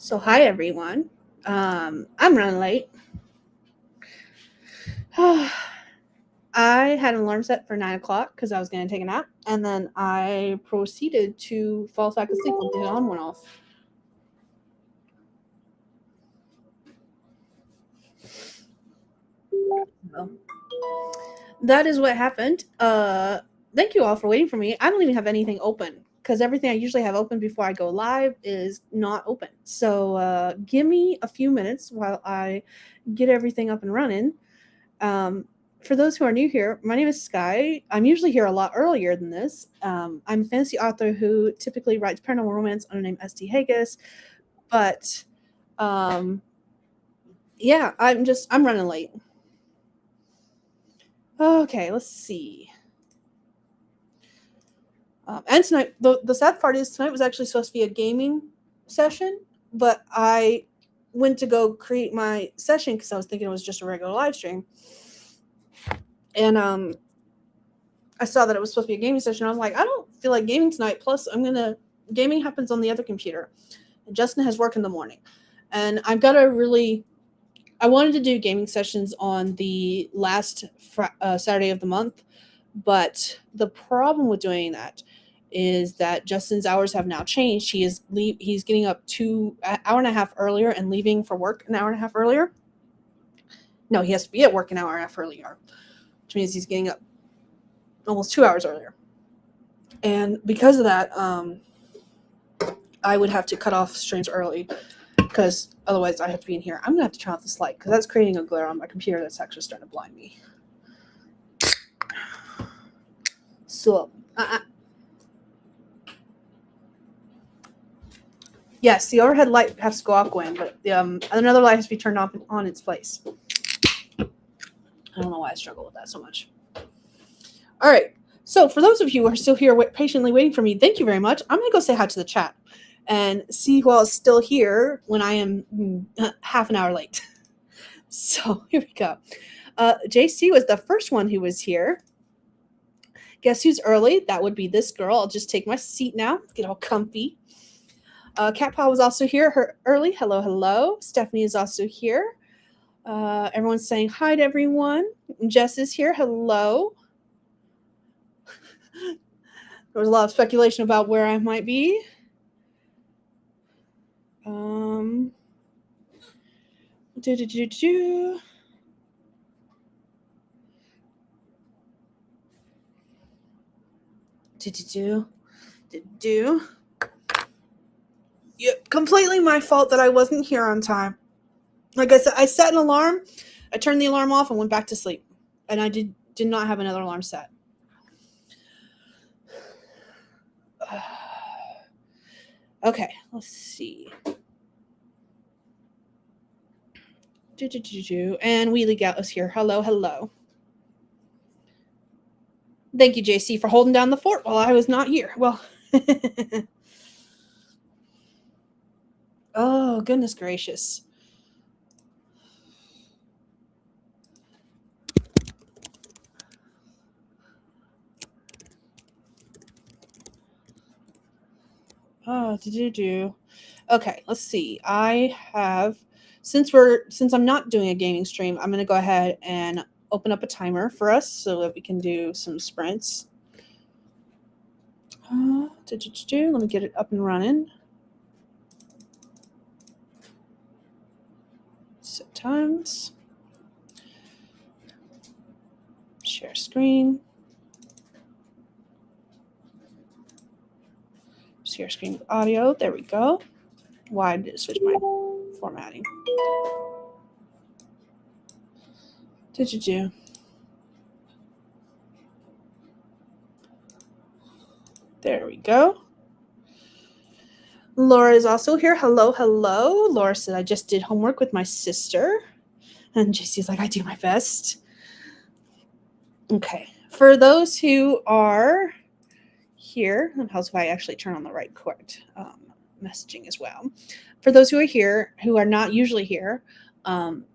So hi everyone. I'm running late. I had an alarm set for 9 o'clock because I was going to take a nap, and then I proceeded to fall back asleep when the alarm went off. So, that is what happened. Thank you all for waiting for me. I don't even have anything open because everything I usually have open before I go live is not open. So give me a few minutes while I get everything up and running. For those who are new here, my name is Skye. I'm usually here a lot earlier than this. I'm a fantasy author who typically writes paranormal romance under the name Hegyes, but yeah, I'm running late. Okay, let's see. And tonight, the sad part is tonight was actually supposed to be a gaming session, but I went to go create my session because I was thinking it was just a regular live stream. And I saw that it was supposed to be a gaming session. I was like, I don't feel like gaming tonight. Plus, gaming happens on the other computer. And Justin has work in the morning. And I wanted to do gaming sessions on the last Saturday of the month. But the problem with doing that is that Justin's hours have now changed. He's getting up an hour and a half earlier and leaving for work an hour and a half earlier. No, he has to be at work an hour and a half earlier, which means he's getting up almost 2 hours earlier. And because of that, I would have to cut off streams early because otherwise I have to be in here. I'm going to have to turn off this light because that's creating a glare on my computer that's actually starting to blind me. So, yes, the overhead light has to go out, Gwen, but another light has to be turned off on its place. I don't know why I struggle with that so much. All right. So for those of you who are still here patiently waiting for me, thank you very much. I'm going to go say hi to the chat and see who else is still here when I am half an hour late. So here we go. JC was the first one who was here. Guess who's early? That would be this girl. I'll just take my seat now, get all comfy. Cat Paw was also here early. Hello, hello. Stephanie is also here. Everyone's saying hi to everyone. Jess is here. Hello. There was a lot of speculation about where I might be. Yep, completely my fault that I wasn't here on time. Like I said, I set an alarm. I turned the alarm off and went back to sleep. And I did not have another alarm set. Okay, let's see. And Wheelie Gal is here. Hello, hello. Thank you, JC, for holding down the fort while I was not here. Well, oh, goodness gracious. Oh, okay, let's see. I have since I'm not doing a gaming stream, I'm gonna go ahead and open up a timer for us so that we can do some sprints. Let me get it up and running. Set times. Share screen. Share screen with audio. There we go. Why did it switch my formatting? There we go. Laura is also here. Hello, hello. Laura said, I just did homework with my sister. And JC's like, I do my best. Okay. For those who are here, and how's if I actually turn on the right correct messaging as well. For those who are here, who are not usually here,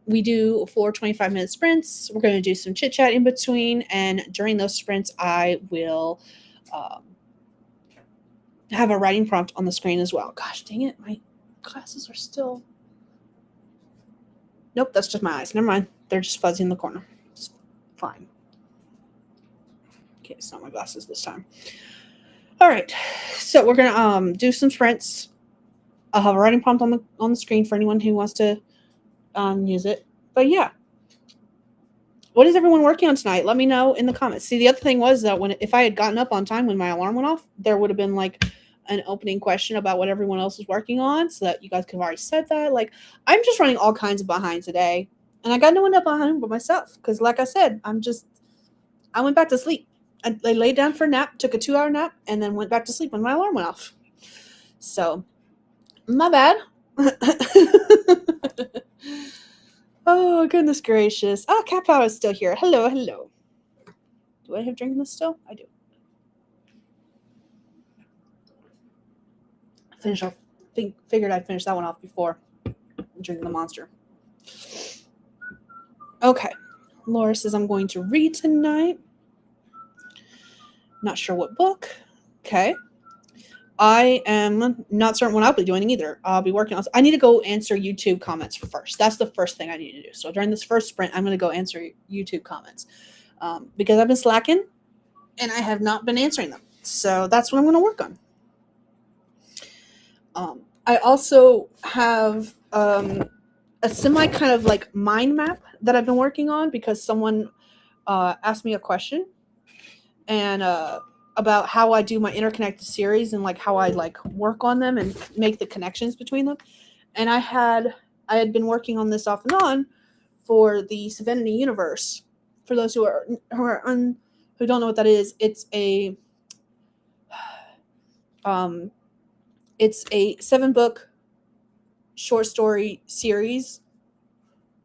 we do 4 25-minute sprints. We're going to do some chit chat in between, and during those sprints, I will have a writing prompt on the screen as well. Gosh, dang it! My glasses are still... Nope, that's just my eyes. Never mind. They're just fuzzy in the corner. It's fine. Okay, it's not my glasses this time. All right, so we're gonna do some sprints. I'll have a writing prompt on the screen for anyone who wants to use it. But yeah, what is everyone working on tonight? Let me know in the comments. See, the other thing was that if I had gotten up on time when my alarm went off, there would have been like an opening question about what everyone else is working on, so that you guys could have already said that. Like, I'm just running all kinds of behind today, and I got no one up behind but myself because, like I said, I went back to sleep. I laid down for a nap, took a 2-hour nap, and then went back to sleep when my alarm went off. So, my bad. Oh, goodness gracious. Oh, Cat Power is still here. Hello, hello. Do I have drinking this still? I do. Figured I'd finish that one off before drinking the monster. Okay. Laura says I'm going to read tonight. Not sure what book. Okay. I am not certain what I'll be doing either. I'll be working on... I need to go answer YouTube comments first. That's the first thing I need to do. So during this first sprint, I'm going to go answer YouTube comments because I've been slacking and I have not been answering them. So that's what I'm going to work on. I also have a semi kind of like mind map that I've been working on because someone asked me a question and about how I do my interconnected series and like how I like work on them and make the connections between them. And I had been working on this off and on for the Serenity universe. For those who don't know what that is, it's a 7-book short story series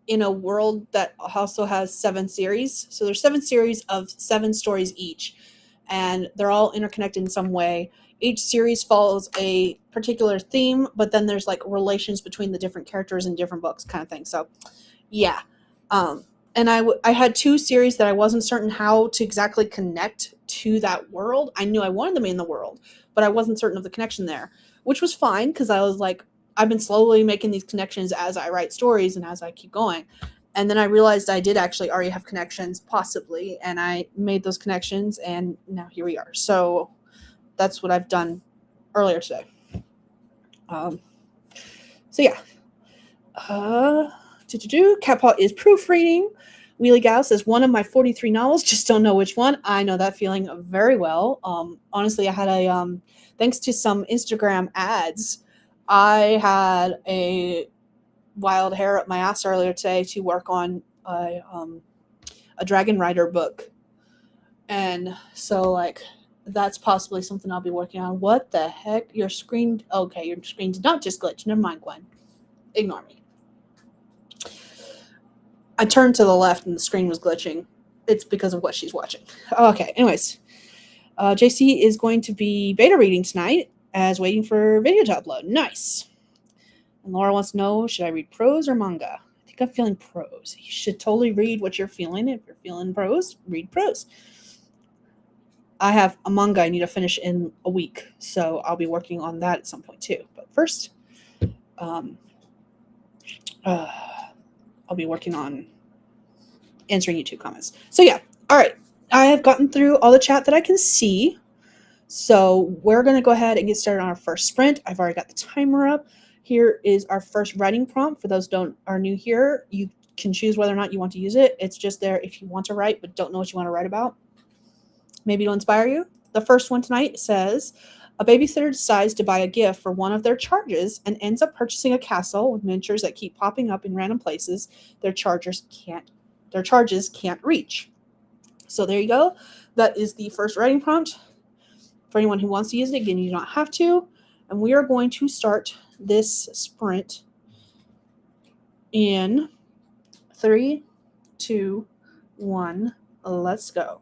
in a world that also has 7 series. So there's 7 series of 7 stories each, and they're all interconnected in some way. Each series follows a particular theme, but then there's like relations between the different characters in different books kind of thing. So yeah. And I had 2 series that I wasn't certain how to exactly connect to that world. I knew I wanted them in the world, but I wasn't certain of the connection there, which was fine because I was like, I've been slowly making these connections as I write stories and as I keep going. And then I realized I did actually already have connections, possibly, and I made those connections, and now here we are. So that's what I've done earlier today. So yeah. Catpaw is proofreading. Wheelie Gal says, one of my 43 novels, just don't know which one. I know that feeling very well. Honestly, I had thanks to some Instagram ads, I had a wild hair up my ass earlier today to work on a Dragon Rider book. And so, like, that's possibly something I'll be working on. What the heck? Your screen... Okay, your screen did not just glitch. Never mind, Gwen. Ignore me. I turned to the left and the screen was glitching. It's because of what she's watching. Okay, anyways. JC is going to be beta reading tonight as waiting for video to upload. Nice. And Laura wants to know, should I read prose or manga? I think I'm feeling prose. You should totally read what you're feeling. If you're feeling prose, read prose. I have a manga I need to finish in a week, so I'll be working on that at some point too. But first, I'll be working on answering YouTube comments. So yeah, all right. I have gotten through all the chat that I can see. So we're going to go ahead and get started on our first sprint. I've already got the timer up. Here is our first writing prompt. For those who are new here, you can choose whether or not you want to use it. It's just there if you want to write but don't know what you want to write about. Maybe it'll inspire you. The first one tonight says, a babysitter decides to buy a gift for one of their charges and ends up purchasing a castle with miniatures that keep popping up in random places their charges can't reach. So there you go. That is the first writing prompt. For anyone who wants to use it, again, you don't have to. And we are going to start this sprint in 3, 2, 1. Let's go.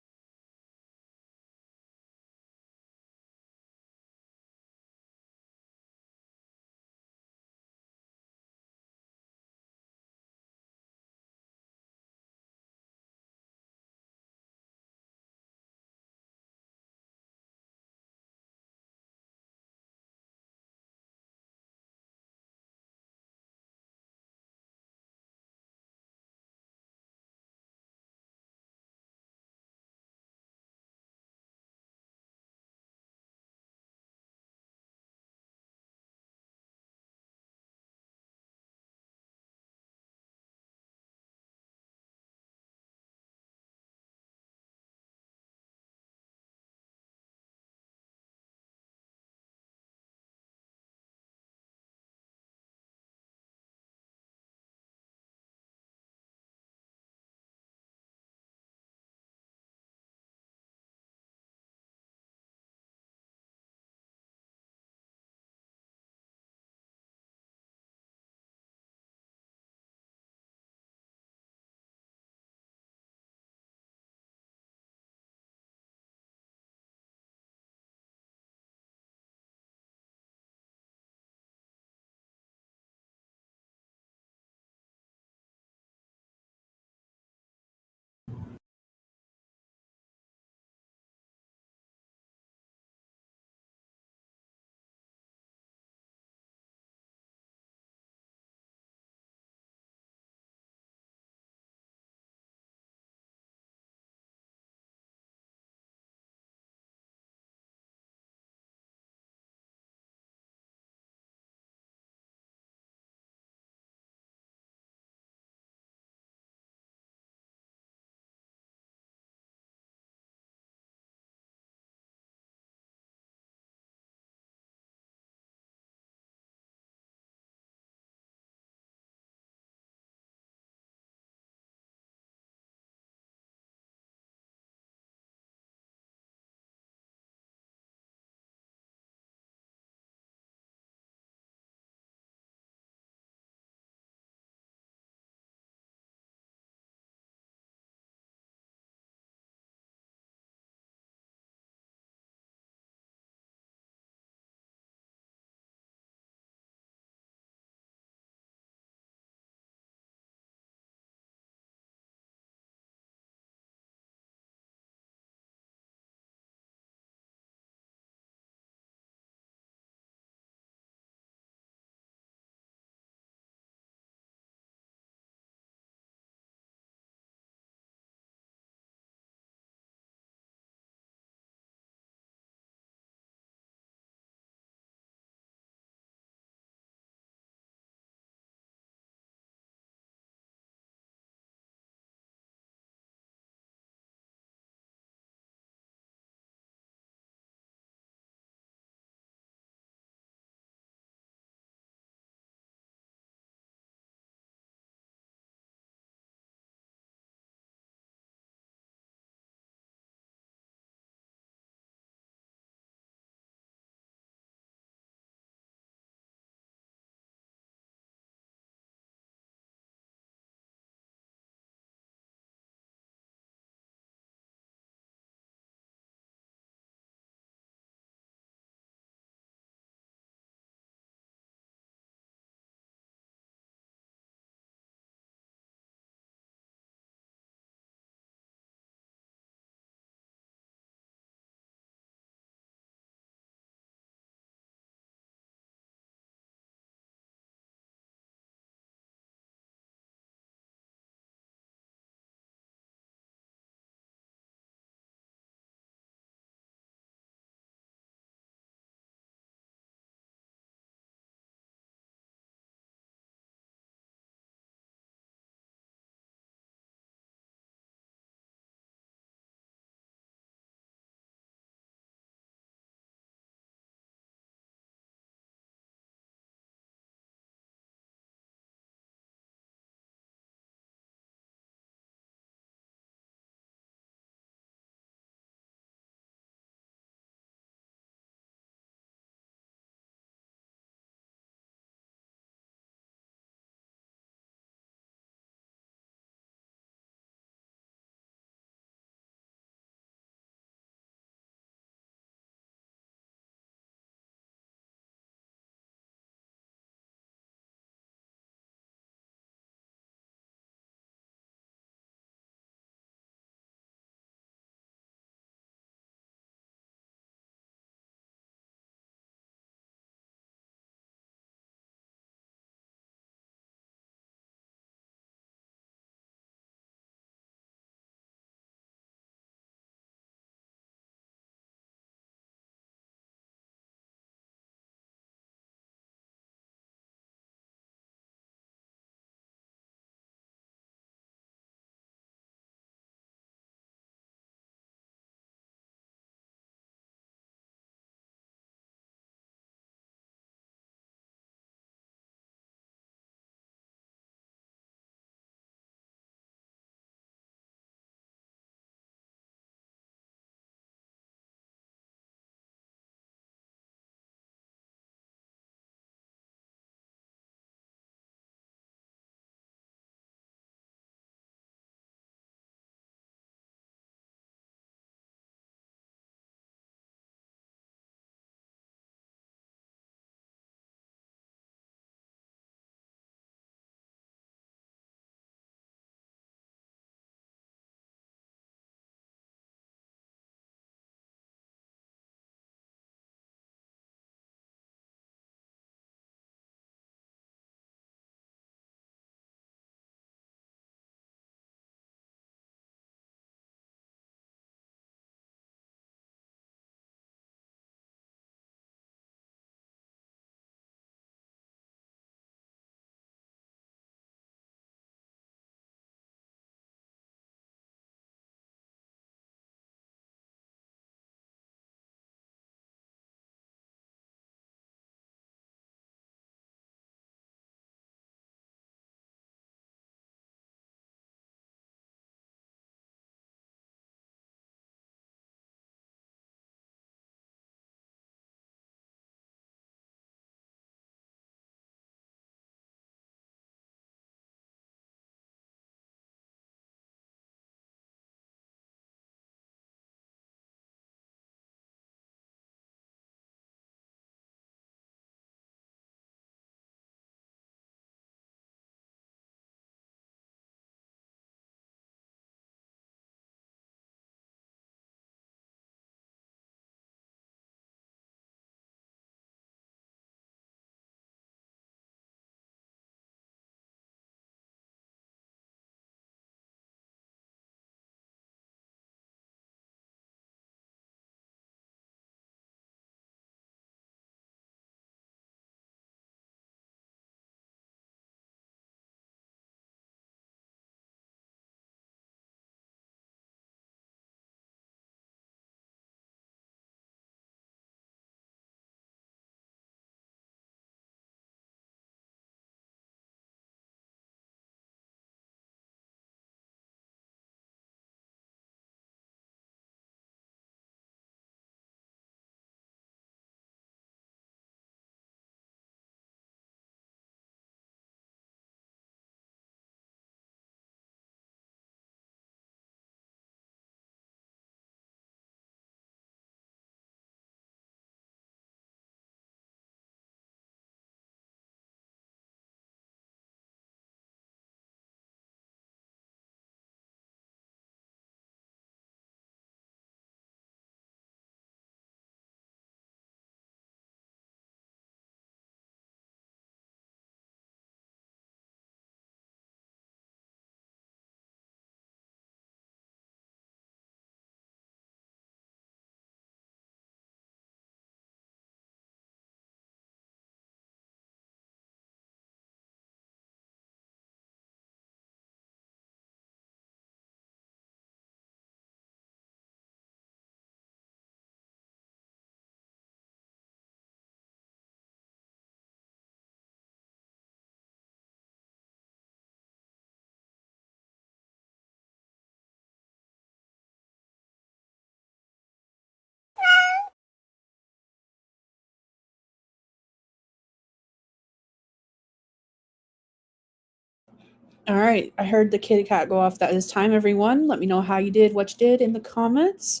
All right. I heard the kitty cat go off. That is time, everyone. Let me know how you did, what you did in the comments.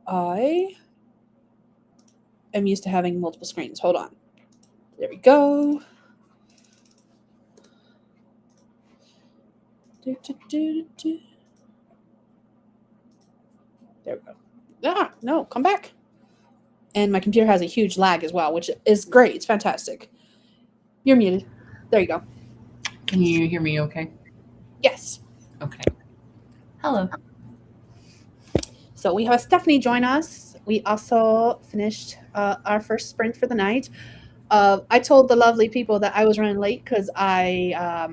I am used to having multiple screens. Hold on. There we go. There we go. Ah, no, come back. And my computer has a huge lag as well, which is great. It's fantastic. You're muted. There you go. Can you hear me okay? Yes. Okay. Hello. So we have Stephanie join us. We also finished our first sprint for the night. I told the lovely people that I was running late because I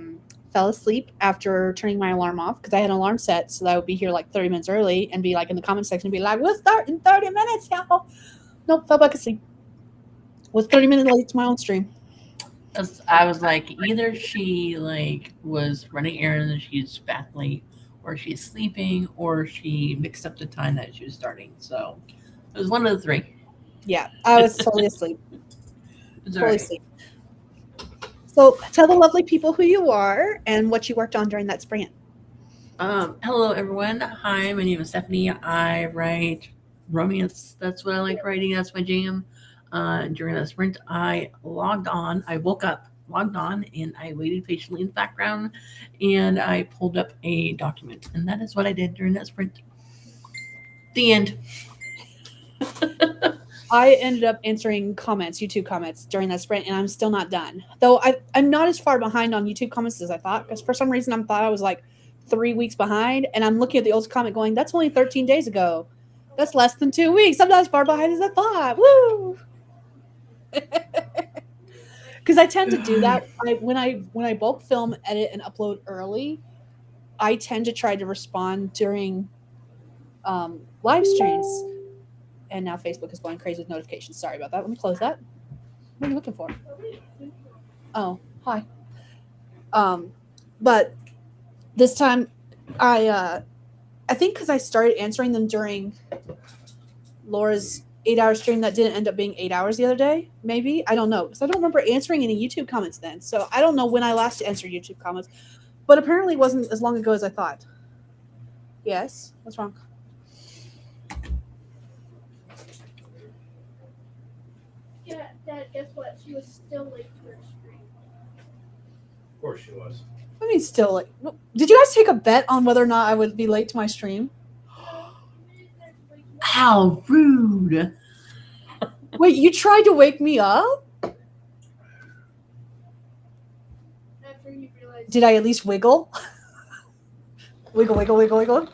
fell asleep after turning my alarm off because I had an alarm set so that I would be here like 30 minutes early and be like in the comment section and be like, we'll start in 30 minutes, y'all. Nope, fell back asleep. Was 30 minutes late to my own stream. I was like, either she like was running errands and she's back late, or she's sleeping, or she mixed up the time that she was starting. So it was one of the three. Yeah, I was totally asleep. Totally right. Asleep. So tell the lovely people who you are and what you worked on during that sprint. Hello, everyone. Hi, my name is Stephanie. I write romance. That's what I like writing. That's my jam. During that sprint, I logged on. I woke up, logged on, and I waited patiently in the background, and I pulled up a document. And that is what I did during that sprint. The end. I ended up answering comments, YouTube comments during that sprint, and I'm still not done. Though I'm not as far behind on YouTube comments as I thought, because for some reason I thought I was like 3 weeks behind, and I'm looking at the old comment going, that's only 13 days ago. That's less than 2 weeks. I'm not as far behind as I thought. Woo! Because I tend to do that. When I bulk film, edit, and upload early, I tend to try to respond during live streams. And now Facebook is going crazy with notifications. Sorry about that. Let me close that. What are you looking for? Oh, hi. But this time, I think because I started answering them during Laura's 8-hour stream that didn't end up being 8 hours the other day. Maybe, I don't know, because I don't remember answering any YouTube comments then. So I don't know when I last answered YouTube comments, but apparently it wasn't as long ago as I thought. Yes, what's wrong? Yeah, Dad, guess what? She was still late to her stream. Of course she was. I mean, still late. Did you guys take a bet on whether or not I would be late to my stream? How rude. Wait, you tried to wake me up? After you realized. Did I at least wiggle? Wiggle.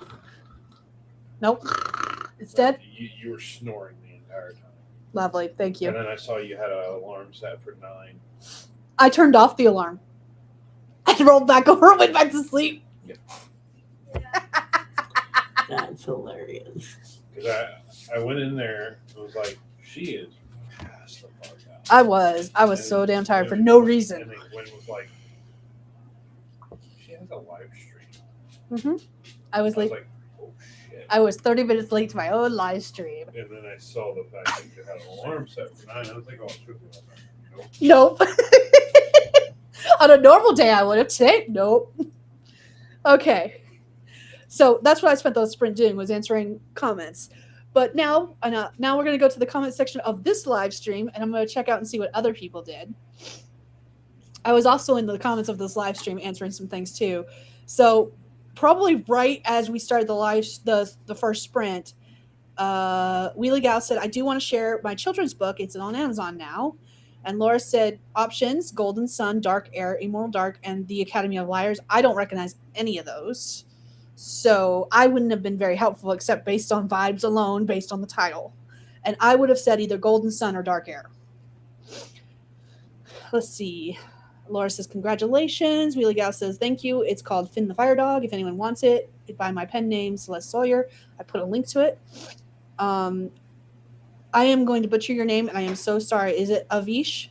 Nope. It's dead? You were snoring the entire time. Lovely, thank you. And then I saw you had an alarm set for 9. I turned off the alarm. I rolled back over and went back to sleep. Yep. Yeah. That's hilarious. Because I went in there and was like, she is past the fuck out. I was And so damn tired for when- no reason. And then Gwen was like, she has a live stream. Mm-hmm. I was I late. was like, oh shit. I was 30 minutes late to my own live stream. And then I saw the fact that you had an alarm set for 9. I was like, oh, it's really Nope. On a normal day, I would have said nope. Okay. So that's what I spent the sprint doing, was answering comments. But now we're going to go to the comment section of this live stream, and I'm going to check out and see what other people did. I was also in the comments of this live stream answering some things too. So probably right as we started the first sprint, Wheelie Gal said, I do want to share my children's book. It's on Amazon now. And Laura said, options, Golden Sun, Dark Air, Immortal Dark, and The Academy of Liars. I don't recognize any of those. So I wouldn't have been very helpful except based on vibes alone, based on the title. And I would have said either Golden Sun or Dark Air. Let's see. Laura says, congratulations. Wheelie Gal says, thank you. It's called Finn the Fire Dog. If anyone wants it, by my pen name, Celeste Sawyer. I put a link to it. I am going to butcher your name, and I am so sorry. Is it Avish?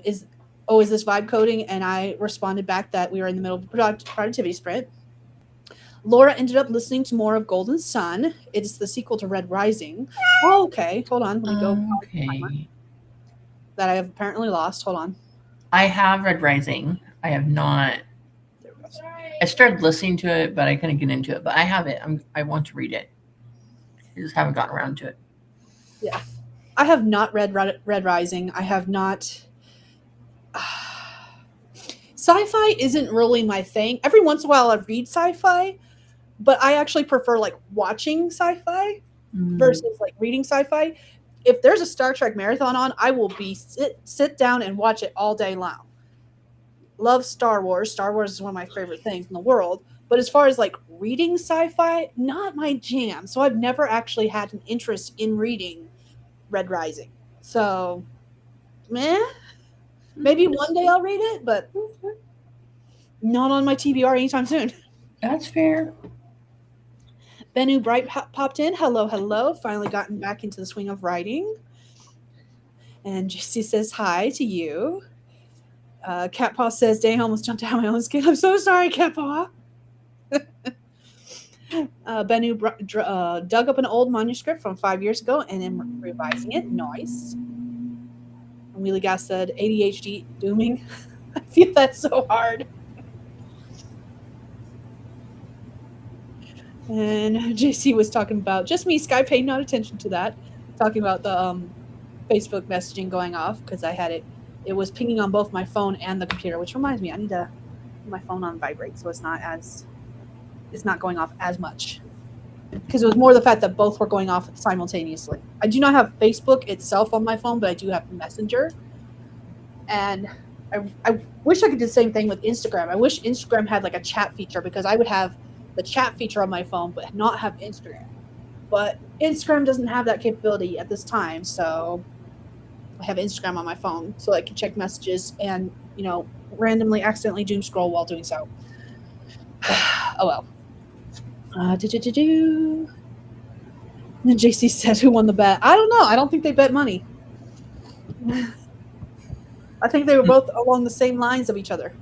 Is this vibe coding? And I responded back that we were in the middle of the productivity sprint. Laura ended up listening to more of Golden Sun. It's the sequel to Red Rising. Oh, okay. Hold on. Let me go. Okay. That I have apparently lost. Hold on. I have Red Rising. I have not Sorry. I started listening to it, but I couldn't get into it. But I have it. I want to read it. I just haven't gotten around to it. I have not read Red Rising. I have not. Sci-fi isn't really my thing. Every once in a while, I read sci-fi, but I actually prefer like watching sci-fi versus like reading sci-fi. If there's a Star Trek marathon on, I will be sit down and watch it all day long. Love Star Wars. Star Wars is one of my favorite things in the world. But as far as like reading sci-fi, not my jam. So I've never actually had an interest in reading Red Rising. So, meh. Maybe one day I'll read it, but not on my TBR anytime soon. That's fair. Bennu Bright popped in. Hello, hello. Finally gotten back into the swing of writing. And Jesse says hi to you. Catpaw says, dang, I almost jumped out of my own skin. I'm so sorry, Catpaw. Bennu dug up an old manuscript from 5 years ago and am revising it. Nice. And Wheelie Gas said, ADHD dooming. I feel that's so hard. And JC was talking about, just me, Skye paid not attention to that, talking about the Facebook messaging going off because I had it was pinging on both my phone and the computer, which reminds me, I need to put my phone on vibrate so it's not going off as much. Because it was more the fact that both were going off simultaneously. I do not have Facebook itself on my phone, but I do have Messenger. And I wish I could do the same thing with Instagram. I wish Instagram had like a chat feature because I would have the chat feature on my phone, but not have Instagram. But Instagram doesn't have that capability at this time, so I have Instagram on my phone so I can check messages and, randomly accidentally doom scroll while doing so. Oh well. And then JC said, who won the bet? I don't know. I don't think they bet money. I think they were both along the same lines of each other.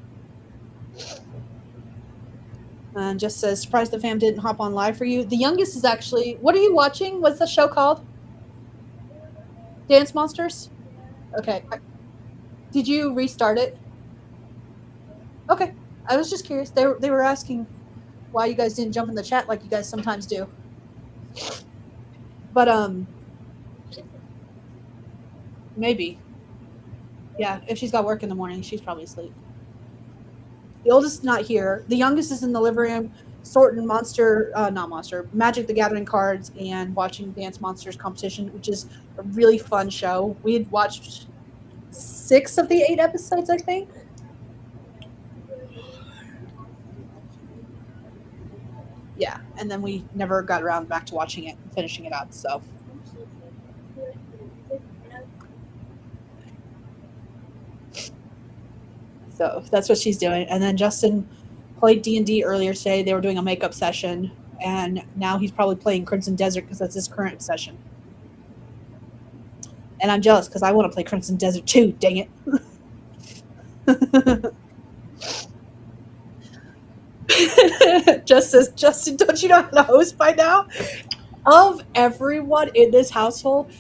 And just says, surprised the fam didn't hop on live for you. The youngest is actually, what are you watching? What's the show called? Dance Monsters? Okay. Did you restart it? Okay. I was just curious. They were asking why you guys didn't jump in the chat like you guys sometimes do. But, maybe. Yeah, if she's got work in the morning, she's probably asleep. The oldest is not here. The youngest is in the living room sorting Magic the Gathering cards and watching Dance Monsters competition, which is a really fun show. We had watched 6 of the 8 episodes, I think. Yeah, and then we never got around back to watching it and finishing it up, so. So that's what she's doing. And then Justin played D&D earlier today. They were doing a makeup session, and now he's probably playing Crimson Desert because that's his current session. And I'm jealous because I want to play Crimson Desert too, dang it. Just says, Justin, don't you know how to host by now? Of everyone in this household,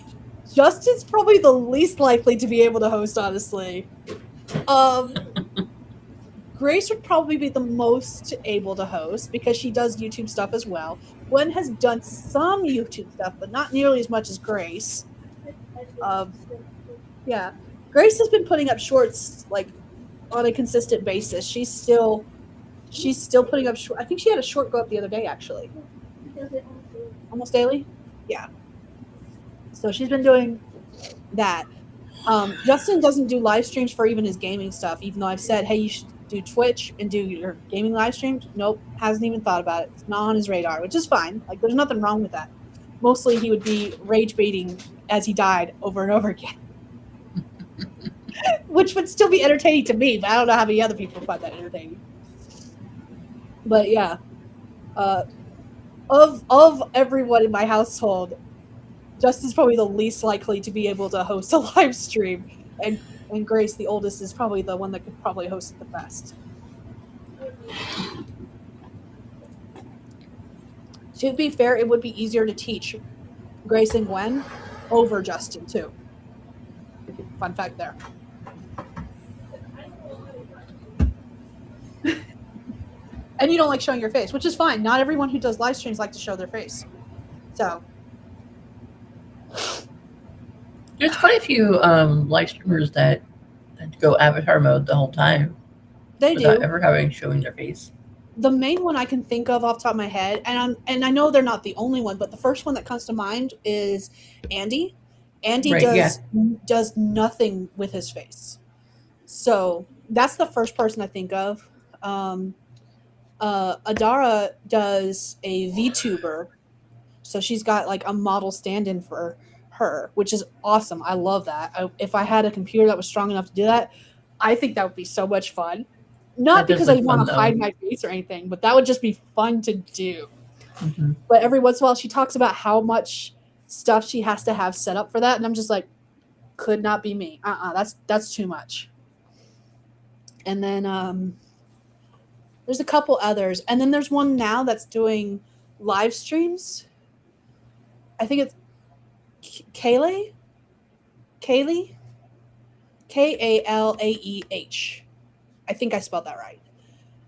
Justin's probably the least likely to be able to host, honestly. Grace would probably be the most able to host because she does YouTube stuff as well. Gwen has done some YouTube stuff, but not nearly as much as Grace. Yeah. Grace has been putting up shorts like on a consistent basis. She's still putting up short. I think she had a short go up the other day, actually. Almost daily? Yeah. So she's been doing that. Justin doesn't do live streams for even his gaming stuff, even though I've said, hey, you should do Twitch and do your gaming live streams. Nope, hasn't even thought about it. It's not on his radar, which is fine. Like, there's nothing wrong with that. Mostly he would be rage baiting as he died over and over again. Which would still be entertaining to me, but I don't know how many other people find that entertaining. But yeah. Of everyone in my household, Justin's probably the least likely to be able to host a live stream, and Grace, the oldest, is probably the one that could probably host it the best. To be fair, it would be easier to teach Grace and Gwen over Justin too. Fun fact there. And you don't like showing your face, which is fine. Not everyone who does live streams like to show their face. So There's quite a few live streamers that go avatar mode the whole time they without do. ever having showing their face. The main one I can think of off the top of my head, and I know they're not the only one, but the first one that comes to mind is Andy. Andy Right, yeah. does nothing with his face. So that's the first person I think of. Adara does a VTuber, so she's got like a model stand-in for her, which is awesome. I love that. If I had a computer that was strong enough to do that, I think that would be so much fun. Not That does because I look want fun, to though. hide my face or anything, but that would just be fun to do. Mhm. But every once in a while, she talks about how much stuff she has to have set up for that, and I'm just like, could not be me. That's too much. And then there's a couple others, and then there's one now that's doing live streams. I think it's Kaylee, Kalaeh, I think I spelled that right.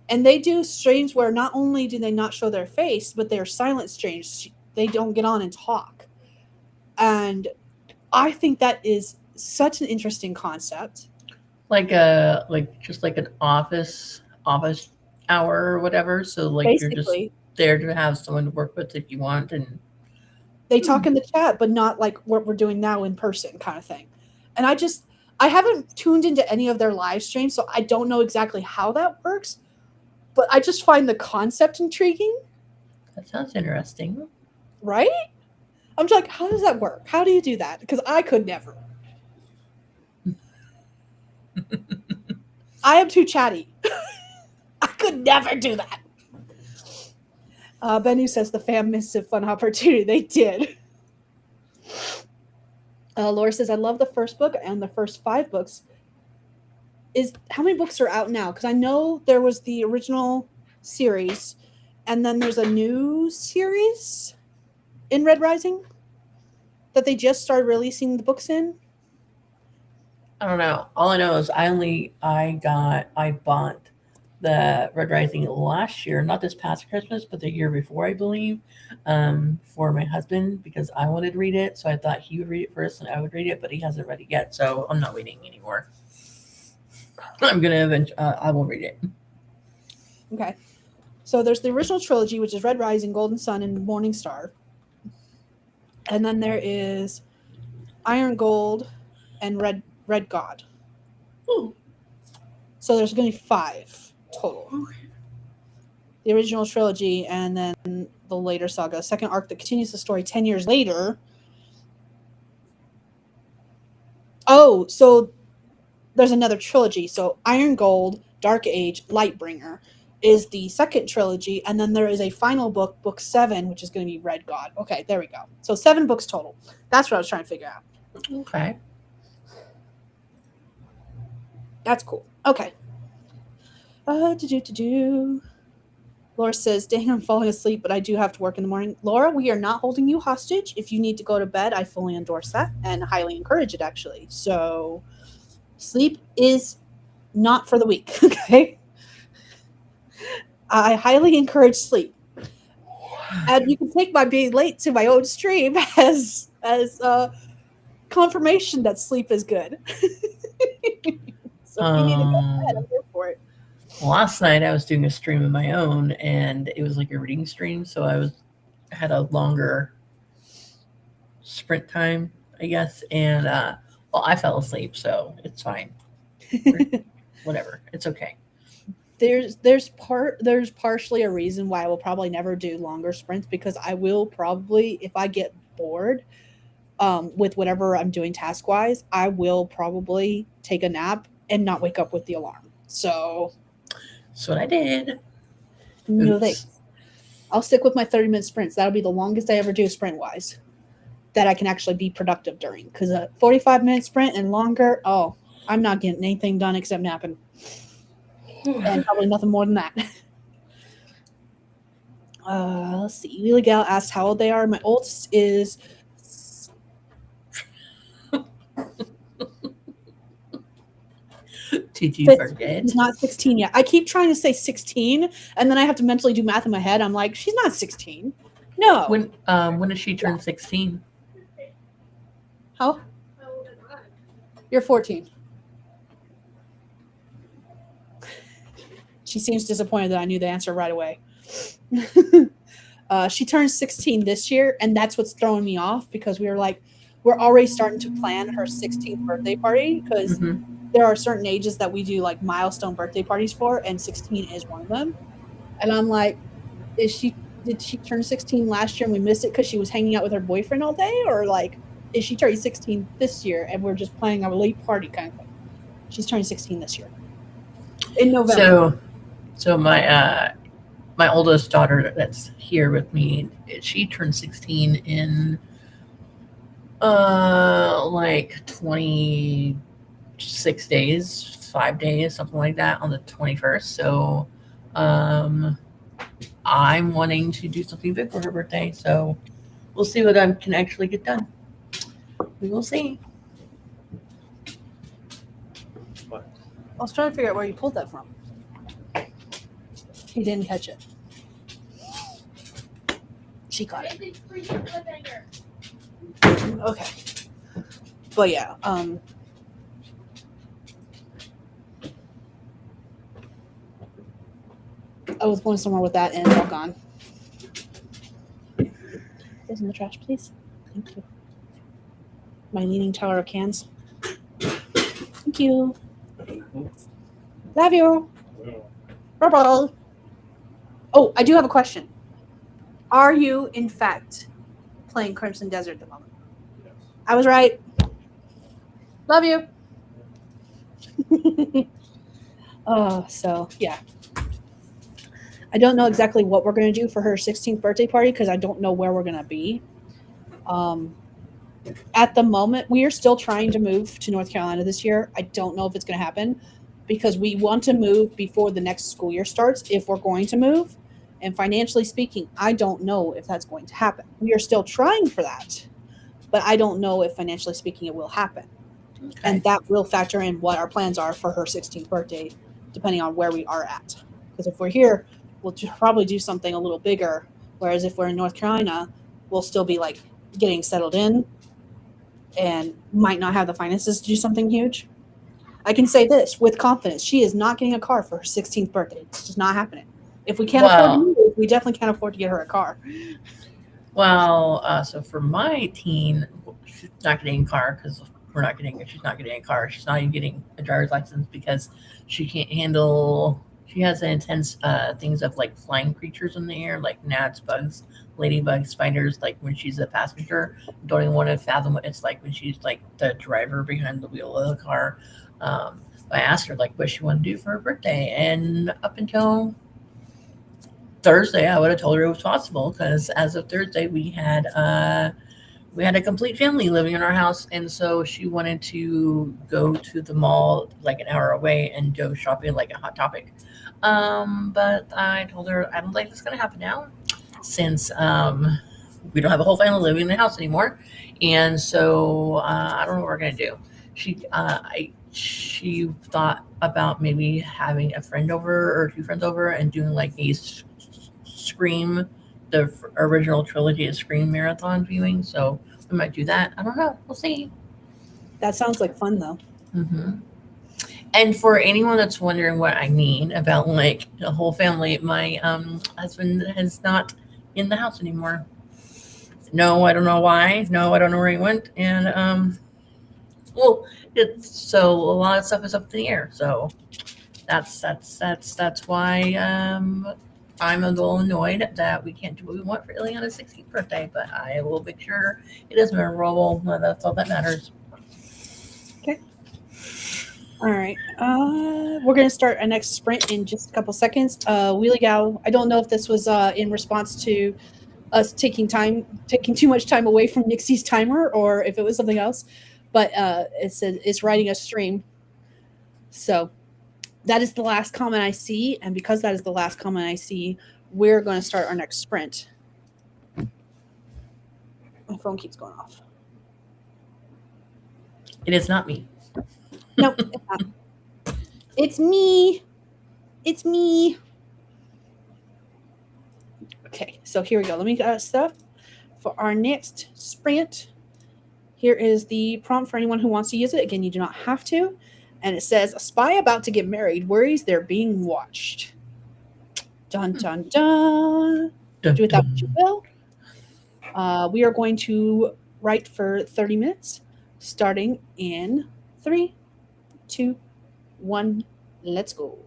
And they do streams where not only do they not show their face, but they're silent streams. They don't get on and talk. And I think that is such an interesting concept. Like just like an office hour or whatever. So like you're just Basically, there to have someone to work with if you want, and they talk in the chat, but not like what we're doing now in person kind of thing. And I haven't tuned into any of their live streams, so I don't know exactly how that works. But I just find the concept intriguing, that sounds interesting. right? I'm just like, how does that work? How do you do that? Because I could never. I am too chatty. I could never do that. Benny says the fam missed a fun opportunity. They did. Laura says, I love the first book and the first 5 books. How many books are out now? Because I know there was the original series, and then there's a new series in Red Rising that they just started releasing the books in. I don't know. All I know is I bought the Red Rising last year, not this past Christmas, but the year before, I believe, for my husband because I wanted to read it. So I thought he would read it first and I would read it, but he hasn't read it yet. So I'm not waiting anymore. I'm gonna I will read it. Okay. So there's the original trilogy, which is Red Rising, Golden Sun, and Morning Star. And then there is Iron Gold and Red God. Ooh. So there's going to be 5 total. Okay. The original trilogy and then the later saga, second arc that continues the story 10 years later. Oh, so there's another trilogy. So Iron Gold, Dark Age, Lightbringer is the second trilogy, and then there is a final book, book 7, which is going to be Red God. Okay, there we go. So 7 books total. That's what I was trying to figure out. Okay. That's cool. Okay. Laura says, dang, I'm falling asleep, but I do have to work in the morning. Laura, we are not holding you hostage. If you need to go to bed, I fully endorse that and highly encourage it, actually. So sleep is not for the weak, okay? I highly encourage sleep. And you can take my being late to my own stream as confirmation that sleep is good. So if you need to go to bed, I'm here for it. Last night I was doing a stream of my own, and it was like a reading stream, so I had a longer sprint time, I guess, and I fell asleep, so it's fine. Whatever, it's okay. There's partially a reason why I will probably never do longer sprints, because I will probably, if I get bored with whatever I'm doing task wise, I will probably take a nap and not wake up with the alarm. So that's what I did. No thanks. I'll stick with my 30-minute sprints. That'll be the longest I ever do sprint wise that I can actually be productive during, because a 45-minute sprint and longer, I'm not getting anything done except napping. And probably nothing more than that. Let's see. Lily Gal asked how old they are. My oldest is Did you 15. forget? She's not 16 yet. I keep trying to say 16, and then I have to mentally do math in my head. I'm like, she's not 16. No. When does she turn 16? How? How old am I? You're 14. She seems disappointed that I knew the answer right away. She turns 16 this year, and that's what's throwing me off because we're already starting to plan her 16th birthday party because there are certain ages that we do like milestone birthday parties for, and 16 is one of them. And I'm like, did she turn 16 last year and we missed it because she was hanging out with her boyfriend all day, or like is she turning 16 this year and we're just planning a late party kind of thing? She's turning 16 this year in November. So my oldest daughter that's here with me, she turned 16 in like 26 days, 5 days, something like that, on the 21st. So I'm wanting to do something big for her birthday. So we'll see what I can actually get done. We will see. I was trying to figure out where you pulled that from. He didn't catch it. She caught it. Anything freaking cliffhanger. Okay. But yeah, I was going somewhere with that and it's all gone. Those in the trash, please. Thank you. My leaning tower of cans. Thank you. Love you. Bye-bye. Oh, I do have a question. Are you, in fact, playing Crimson Desert at the moment? Yes. I was right. Love you. So, yeah. I don't know exactly what we're going to do for her 16th birthday party because I don't know where we're going to be. At the moment, we are still trying to move to North Carolina this year. I don't know if it's going to happen because we want to move before the next school year starts if we're going to move. And financially speaking, I don't know if that's going to happen. We are still trying for that, but I don't know if financially speaking it will happen. Okay. And that will factor in what our plans are for her 16th birthday, depending on where we are at. Because if we're here, we'll probably do something a little bigger. Whereas if we're in North Carolina, we'll still be like getting settled in and might not have the finances to do something huge. I can say this with confidence. She is not getting a car for her 16th birthday. It's just not happening. If we can't afford to move, we definitely can't afford to get her a car. Well, so for my teen, she's not getting a car because she's not getting a car. She's not even getting a driver's license because she can't handle. She has intense things of like flying creatures in the air, like gnats, bugs, ladybugs, spiders. Like when she's a passenger, don't even want to fathom what it's like when she's like the driver behind the wheel of the car. I asked her like what she wanted to do for her birthday, and up until Thursday, I would have told her it was possible because as of Thursday, we had a complete family living in our house, and so she wanted to go to the mall like an hour away and go shopping like a Hot Topic. But I told her I don't think it's going to happen now since we don't have a whole family living in the house anymore, and so I don't know what we're going to do. She thought about maybe having a friend over or two friends over and doing like a Scream, the original trilogy of Scream marathon viewing. So we might do that. I don't know. We'll see. That sounds like fun, though. Mm-hmm. And for anyone that's wondering what I mean about like the whole family, my husband is not in the house anymore. No, I don't know why. No, I don't know where he went. And so a lot of stuff is up in the air. So that's why I'm a little annoyed that we can't do what we want for Ileana's 16th birthday, but I will make sure it is memorable. That's all that matters. Okay. All right. We're going to start our next sprint in just a couple seconds. Wheelie Gal, I don't know if this was in response to us taking too much time away from Nixie's timer or if it was something else, but it said it's writing a stream. So that is the last comment I see, and because that is the last comment I see, we're going to start our next sprint. My phone keeps going off. It is not me. Nope, it's not. It's me. It's me. Okay, so here we go. Let me get stuff for our next sprint. Here is the prompt for anyone who wants to use it. Again, you do not have to. And it says, a spy about to get married worries they're being watched. Dun, dun, dun. Dun, Do with that what you dun. will. We are going to write for 30 minutes, starting in 3, 2, 1. Let's go.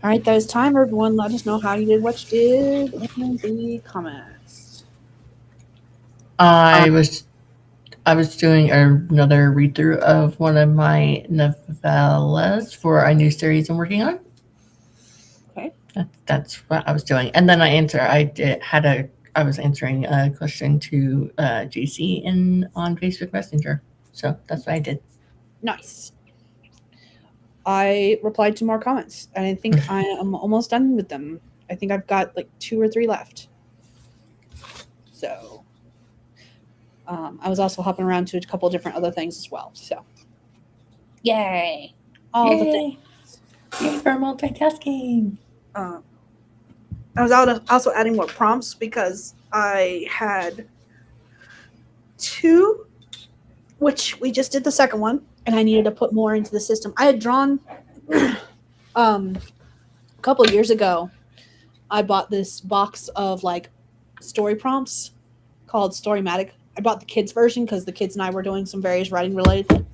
All right, that is time. Everyone, let us know how you did, what you did in the comments. I was doing another read through of one of my novellas for a new series I'm working on. Okay. That's what I was doing, and then I was answering a question to JC on Facebook Messenger. So that's what I did. Nice. I replied to more comments, and I think I am almost done with them. I think I've got like 2 or 3 left. So I was also hopping around to a couple of different other things as well. So yay! All the things. Yay for multitasking. I was also adding more prompts because I had 2, which we just did the second one, and I needed to put more into the system. I had drawn a couple of years ago. I bought this box of like story prompts called Storymatic. I bought the kids version because the kids and I were doing some various writing related things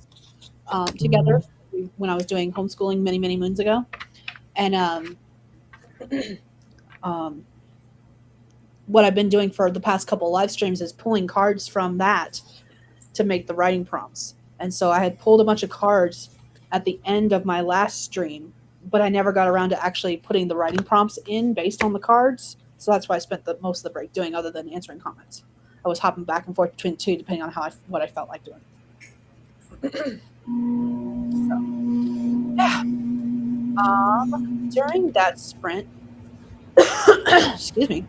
together when I was doing homeschooling many moons ago, and what I've been doing for the past couple of live streams is pulling cards from that to make the writing prompts. And so I had pulled a bunch of cards at the end of my last stream, but I never got around to actually putting the writing prompts in based on the cards. So that's why I spent most of the break doing, other than answering comments. I was hopping back and forth between the two depending on what I felt like doing. So, yeah. During that sprint, excuse me.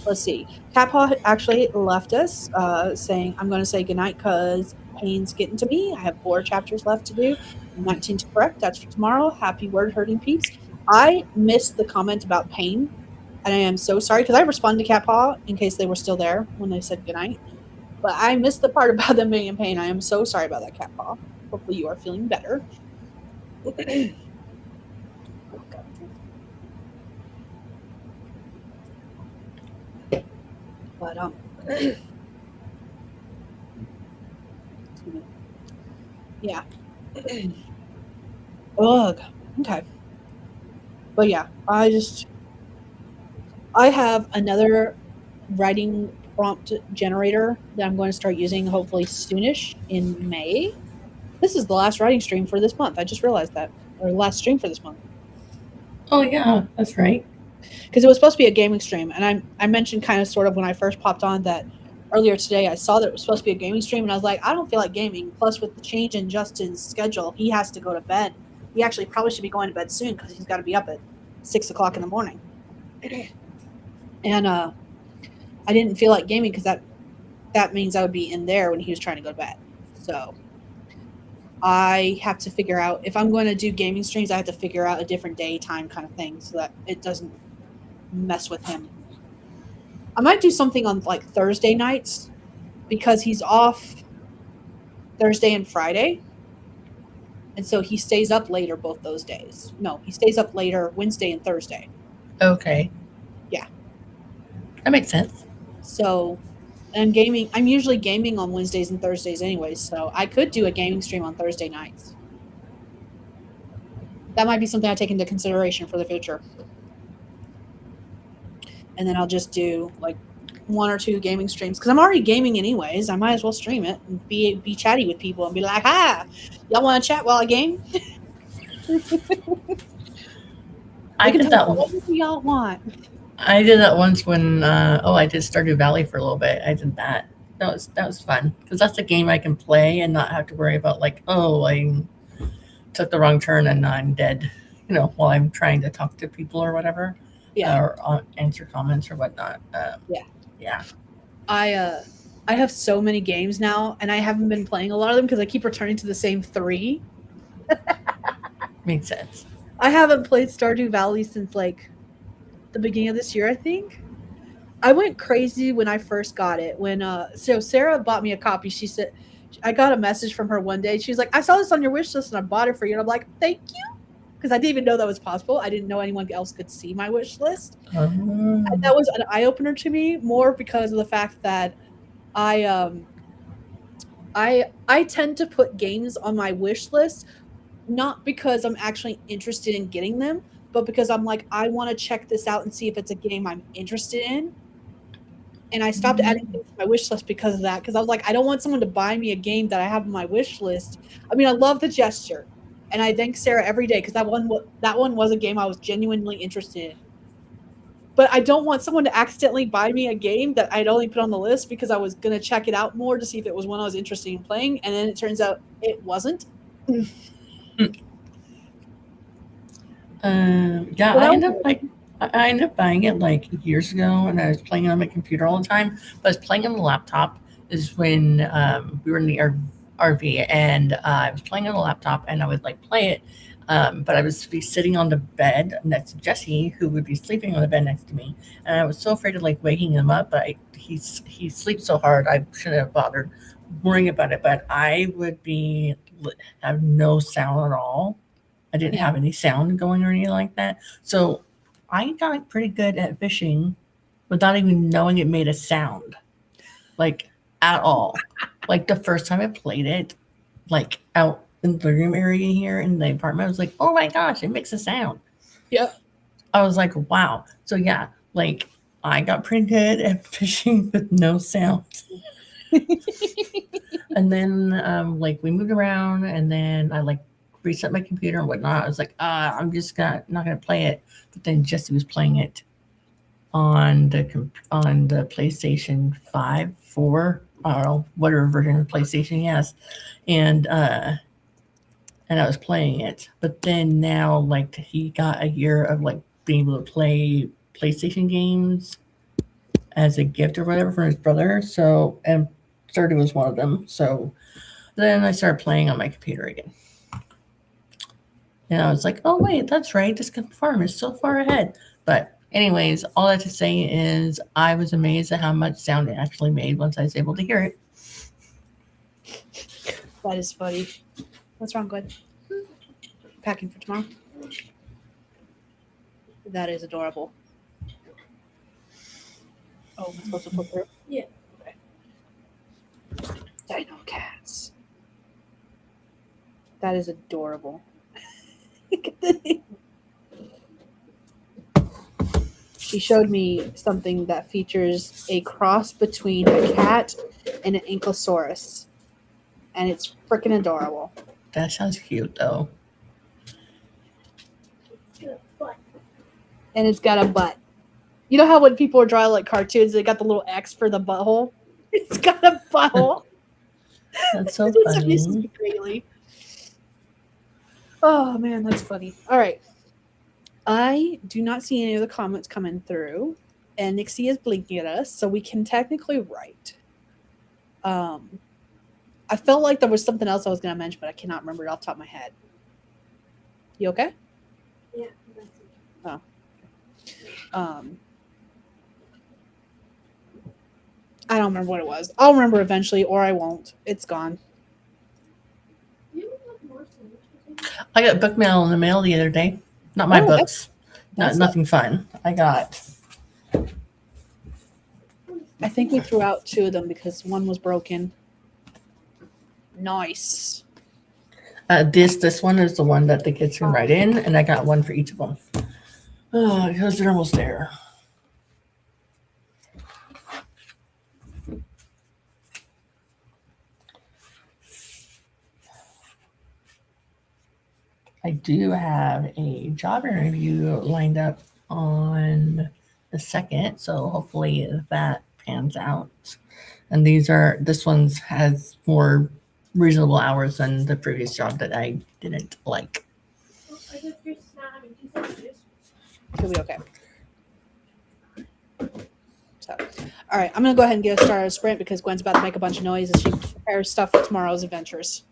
Let's see. Catpaw actually left us saying, I'm going to say goodnight because pain's getting to me. I have 4 chapters left to do. 19 to correct. That's for tomorrow. Happy word hurting peeps. I missed the comment about pain, and I am so sorry because I responded to Catpaw in case they were still there when they said goodnight. But I missed the part about them being in pain. I am so sorry about that, Catpaw. Hopefully you are feeling better. But yeah. Ugh. Okay. But yeah, I have another writing prompt generator that I'm going to start using hopefully soonish in May. This is the last writing stream for this month. I just realized that, or last stream for this month. Oh yeah, that's right. Because it was supposed to be a gaming stream, and I mentioned kind of sort of when I first popped on that earlier today I saw that it was supposed to be a gaming stream, and I was like, I don't feel like gaming. Plus, with the change in Justin's schedule, he has to go to bed. He actually probably should be going to bed soon because he's got to be up at 6 o'clock in the morning. And I didn't feel like gaming because that means I would be in there when he was trying to go to bed. So I have to figure out if I'm going to do gaming streams. I have to figure out a different day time kind of thing so that it doesn't mess with him. I might do something on like Thursday nights because he's off Thursday and Friday, and so he stays up later both those days. No, he stays up later Wednesday and Thursday. Okay. Yeah, that makes sense. So I'm usually gaming on Wednesdays and Thursdays anyways, so I could do a gaming stream on Thursday nights. That might be something I take into consideration for the future. And then I'll just do like 1 or 2 gaming streams because I'm already gaming anyways. I might as well stream it and be chatty with people and be like, "Hi, y'all want to chat while I game?" I did that one. Whatever y'all want. I did that once when I did Stardew Valley for a little bit. I did that. That was fun because that's a game I can play and not have to worry about like, oh, I took the wrong turn and I'm dead. While I'm trying to talk to people or whatever. Yeah. Or answer comments or whatnot. Yeah. I have so many games now, and I haven't been playing a lot of them because I keep returning to the same 3. Makes sense. I haven't played Stardew Valley since like the beginning of this year, I think. I went crazy when I first got it. So Sarah bought me a copy. She said, I got a message from her one day. She was like, I saw this on your wish list and I bought it for you. And I'm like, thank you. Because I didn't even know that was possible. I didn't know anyone else could see my wish list. And that was an eye-opener to me, more because of the fact that I tend to put games on my wish list, not because I'm actually interested in getting them, but because I'm like, I want to check this out and see if it's a game I'm interested in. And I stopped adding things to my wish list because of that. Because I was like, I don't want someone to buy me a game that I have on my wish list. I mean, I love the gesture, and I thank Sarah every day because that one was a game I was genuinely interested in. But I don't want someone to accidentally buy me a game that I'd only put on the list because I was gonna check it out more to see if it was one I was interested in playing, and then it turns out it wasn't. Yeah, Well, I that ended was up I ended up buying it like years ago, and I was playing on my computer all the time. But I was playing on the laptop. Is when we were in the RV, and I was playing on the laptop, and I would like play it. But I was be sitting on the bed next to Jesse, who would be sleeping on the bed next to me, and I was so afraid of like waking him up. But he sleeps so hard, I shouldn't have bothered worrying about it. But I would be have no sound at all. I didn't have any sound going or anything like that. So I got pretty good at fishing without even knowing it made a sound, like at all. Like the first time I played it, like out in the room area here in the apartment, I was like, oh my gosh, it makes a sound. Yep. I was like, wow. So yeah, like I got pretty good at fishing with no sound. And then like we moved around, and then I like reset my computer and whatnot. I was like, I'm just not gonna play it. But then Jesse was playing it on the PlayStation 5, 4, I don't know, whatever version of PlayStation he has. And I was playing it. But then now like he got a year of like being able to play PlayStation games as a gift or whatever from his brother. So and Stardew was one of them. So then I started playing on my computer again. And I was like, oh, wait, that's right. This farm is so far ahead. But, anyways, all that to say is I was amazed at how much sound it actually made once I was able to hear it. That is funny. What's wrong, Gwen? Packing for tomorrow? That is adorable. Oh, am I supposed to flip through? Yeah. Okay. Dino cats. That is adorable. She showed me something that features a cross between a cat and an ankylosaurus, and it's freaking adorable. That sounds cute, though. But And it's got a butt. You know how when people are drawing like cartoons, they got the little X for the butthole? It's got a butthole. That's so It just amuses funny. me greatly. Oh man, that's funny. All right. I do not see any of the comments coming through, and Nixie is blinking at us, so we can technically write. I felt like there was something else I was going to mention, but I cannot remember it off the top of my head. You okay? yeah, that's it. I don't remember what it was. I'll remember eventually, or I won't. It's gone. You have more sandwiches. I got book mail in the mail the other day. Not my Oh, books. that's Nothing fun. I got. I think we threw out 2 of them because one was broken. Nice. This one is the one that the kids can write in, and I got one for each of them. Oh, because they're almost there. I do have a job interview lined up on the 2nd, so hopefully that pans out. And this one's has more reasonable hours than the previous job that I didn't like. Oh, I guess you're just not having 2 sandwiches. It'll be okay. So, all right, I'm gonna go ahead and get us started a sprint because Gwen's about to make a bunch of noise as she prepares stuff for tomorrow's adventures.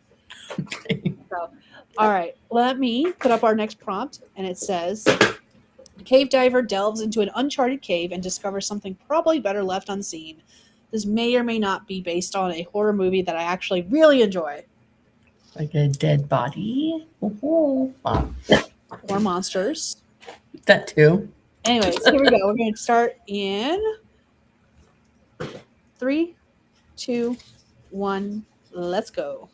So, all right, let me put up our next prompt, and it says, "A cave diver delves into an uncharted cave and discovers something probably better left unseen. This may or may not be based on a horror movie that I actually really enjoy, Like a dead body. Wow. or monsters." That too. Anyways, here we go. We're going to start in 3, 2, 1. Let's go.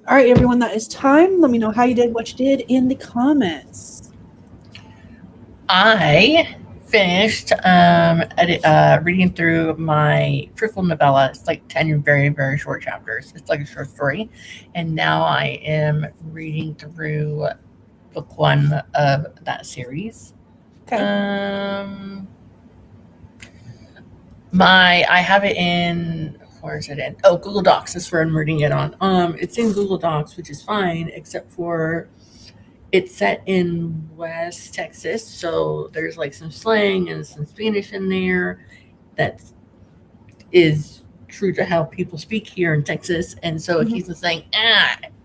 All right, everyone, that is time. Let me know how you did, what you did in the comments. I finished reading through my prequel novella. It's like 10 very, very short chapters. It's like a short story. And now I am reading through book 1 of that series. Okay. I have it in, where is it in? Oh, Google Docs. That's where I'm reading it on. It's in Google Docs, which is fine, except for it's set in West Texas, so there's like some slang and some Spanish in there that is true to how people speak here in Texas. And so it keeps on saying,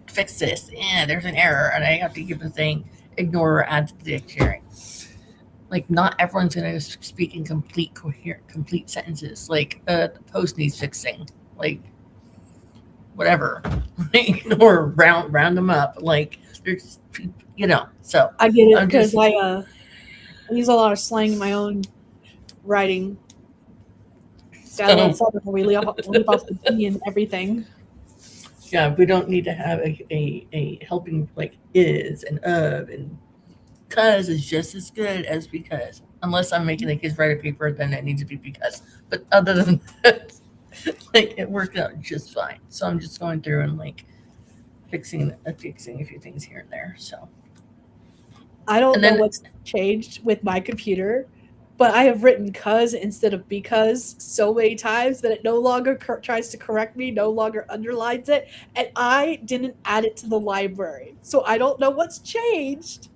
fix this. There's an error. And I have to keep on saying, ignore or add to the dictionary. Like, not everyone's going to speak in complete, coherent, complete sentences. Like, the post needs fixing. Like, whatever. Or round them up. Like, there's, so. I get it because I use a lot of slang in my own writing. We leave off the T and everything. Yeah, we don't need to have a helping like is and of and cause is just as good as because. Unless I'm making the kids write a paper, then it needs to be because. But other than that, like it worked out just fine. So I'm just going through and like fixing a few things here and there. So I don't know what's changed with my computer, but I have written cuz instead of because so many times that it no longer tries to correct me, no longer underlines it, and I didn't add it to the library. So I don't know what's changed,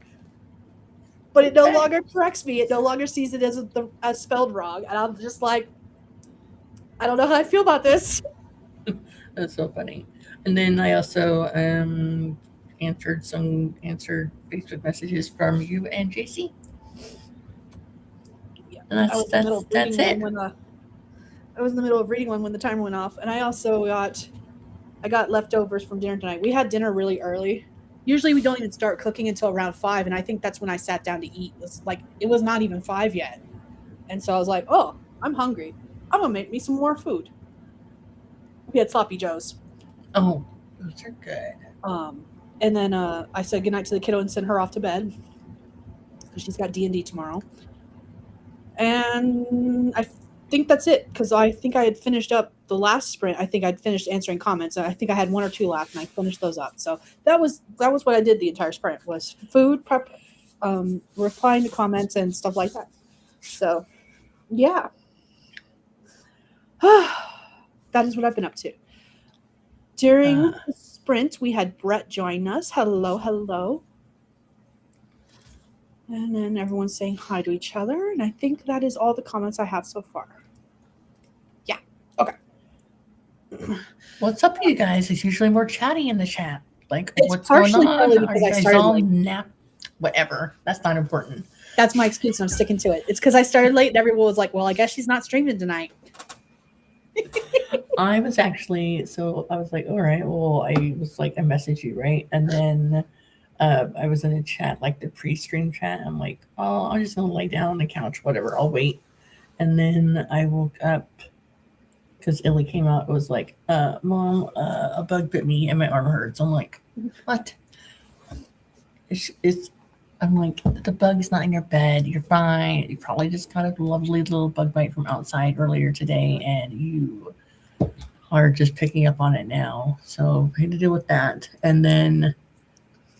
but it no longer corrects me. It no longer sees it as spelled wrong, and I'm just like, I don't know how I feel about this. That's so funny. And then I also answered Facebook messages from you and JC. Yeah, and that's it. I was in the middle of reading one when the timer went off, and I also got leftovers from dinner tonight. We had dinner really early. Usually we don't even start cooking until around 5, and I think that's when I sat down to eat. It was not even 5 yet. And so I was like, oh, I'm hungry. I'm going to make me some more food. We had sloppy joes. Oh, those are good. And then I said goodnight to the kiddo and sent her off to bed because she's got D&D tomorrow. And I think that's it because I think I had finished up the last sprint. I think I'd finished answering comments. And I think I had 1 or 2 left, and I finished those up. So that was what I did the entire sprint was food prep, replying to comments and stuff like that. So, yeah. That is what I've been up to. During the sprint, we had Brett join us. Hello. And then everyone's saying hi to each other. And I think that is all the comments I have so far. Yeah. Okay. What's up, you guys? It's usually more chatty in the chat. Like, it's what's going on? Are you guys all nap? Whatever. That's not important. That's my excuse, and I'm sticking to it. It's because I started late, and everyone was like, well, I guess she's not streaming tonight. I was like, all right, well, I messaged you, right? And then I was in a chat, like the pre-stream chat. I'm like, oh, I'm just going to lay down on the couch, whatever, I'll wait. And then I woke up because Illy came out. It was like, Mom, a bug bit me and my arm hurts. I'm like, what? I'm like, the bug's not in your bed. You're fine. You probably just got a lovely little bug bite from outside earlier today, and you are just picking up on it now. So I had to deal with that. And then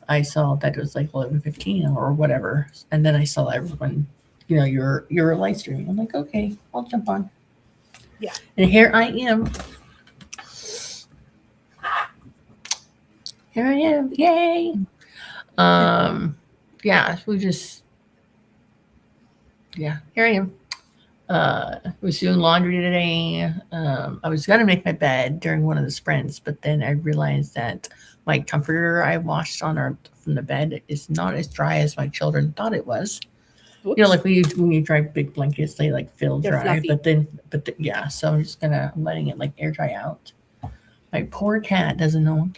I saw that it was like 11:15 or whatever. And then I saw everyone, you're live streaming. I'm like, okay, I'll jump on. Yeah. And here I am. Yay. Here I am. I was doing laundry today. I was going to make my bed during one of the sprints, but then I realized that my comforter I washed from the bed is not as dry as my children thought it was. Whoops. Like when you dry big blankets, they like feel dry, so I'm just letting it like air dry out. My poor cat doesn't know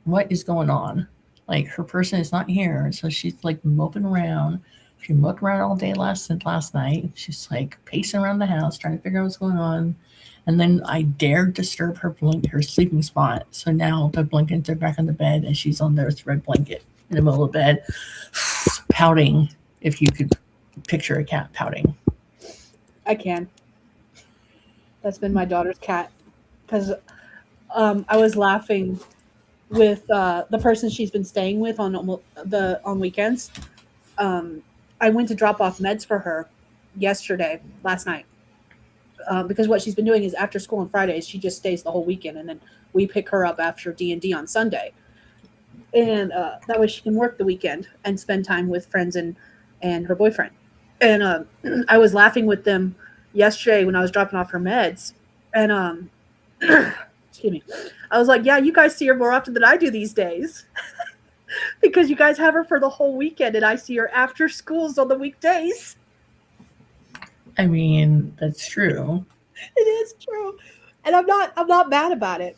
what is going on. Like her person is not here, so she's like moping around. She mucked around all day last night. She's like pacing around the house, trying to figure out what's going on. And then I dared disturb her sleeping spot. So now the blankets are back on the bed, and she's on this red blanket in the middle of the bed, pouting. If you could picture a cat pouting. I can. That's been my daughter's cat. Because I was laughing with the person she's been staying with on weekends. I went to drop off meds for her last night. Because what she's been doing is after school on Fridays, she just stays the whole weekend, and then we pick her up after D&D on Sunday. And that way she can work the weekend and spend time with friends and her boyfriend. And I was laughing with them yesterday when I was dropping off her meds. And excuse me. I was like, yeah, you guys see her more often than I do these days. Because you guys have her for the whole weekend, and I see her after schools on the weekdays. I mean, that's true. It is true. And I'm not mad about it.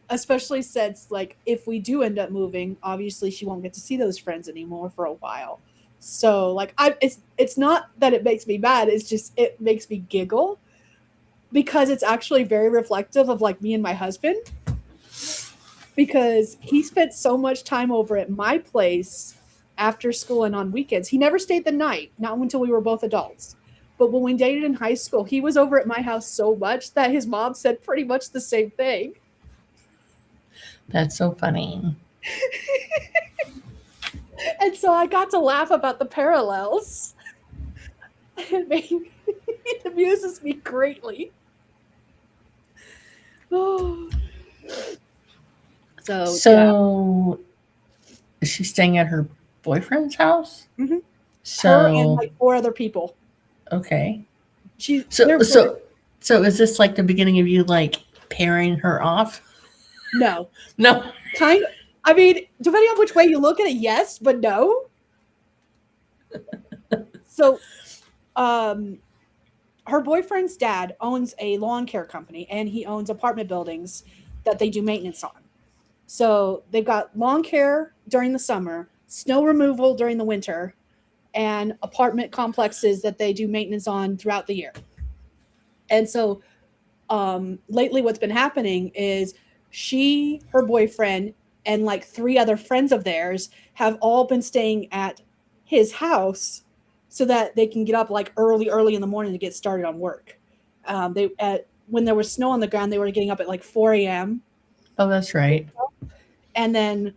Especially since, like, if we do end up moving, obviously she won't get to see those friends anymore for a while. So, like, it's not that it makes me mad, it's just it makes me giggle, because it's actually very reflective of, like, me and my husband, because he spent so much time over at my place after school and on weekends. He never stayed the night, not until we were both adults. But when we dated in high school, he was over at my house so much that his mom said pretty much the same thing. That's so funny. And so I got to laugh about the parallels. It amuses me greatly. Oh. So is she staying at her boyfriend's house? Mm-hmm. So her and like 4 other people. Okay. So is this like the beginning of you like pairing her off? No. No. Kind of. I mean, depending on which way you look at it, yes, but no. So, her boyfriend's dad owns a lawn care company, and he owns apartment buildings that they do maintenance on. So they've got lawn care during the summer, snow removal during the winter, and apartment complexes that they do maintenance on throughout the year. And so lately what's been happening is her boyfriend, and like 3 other friends of theirs have all been staying at his house so that they can get up like early in the morning to get started on work. When there was snow on the ground, they were getting up at like 4 a.m. Oh, that's right. And then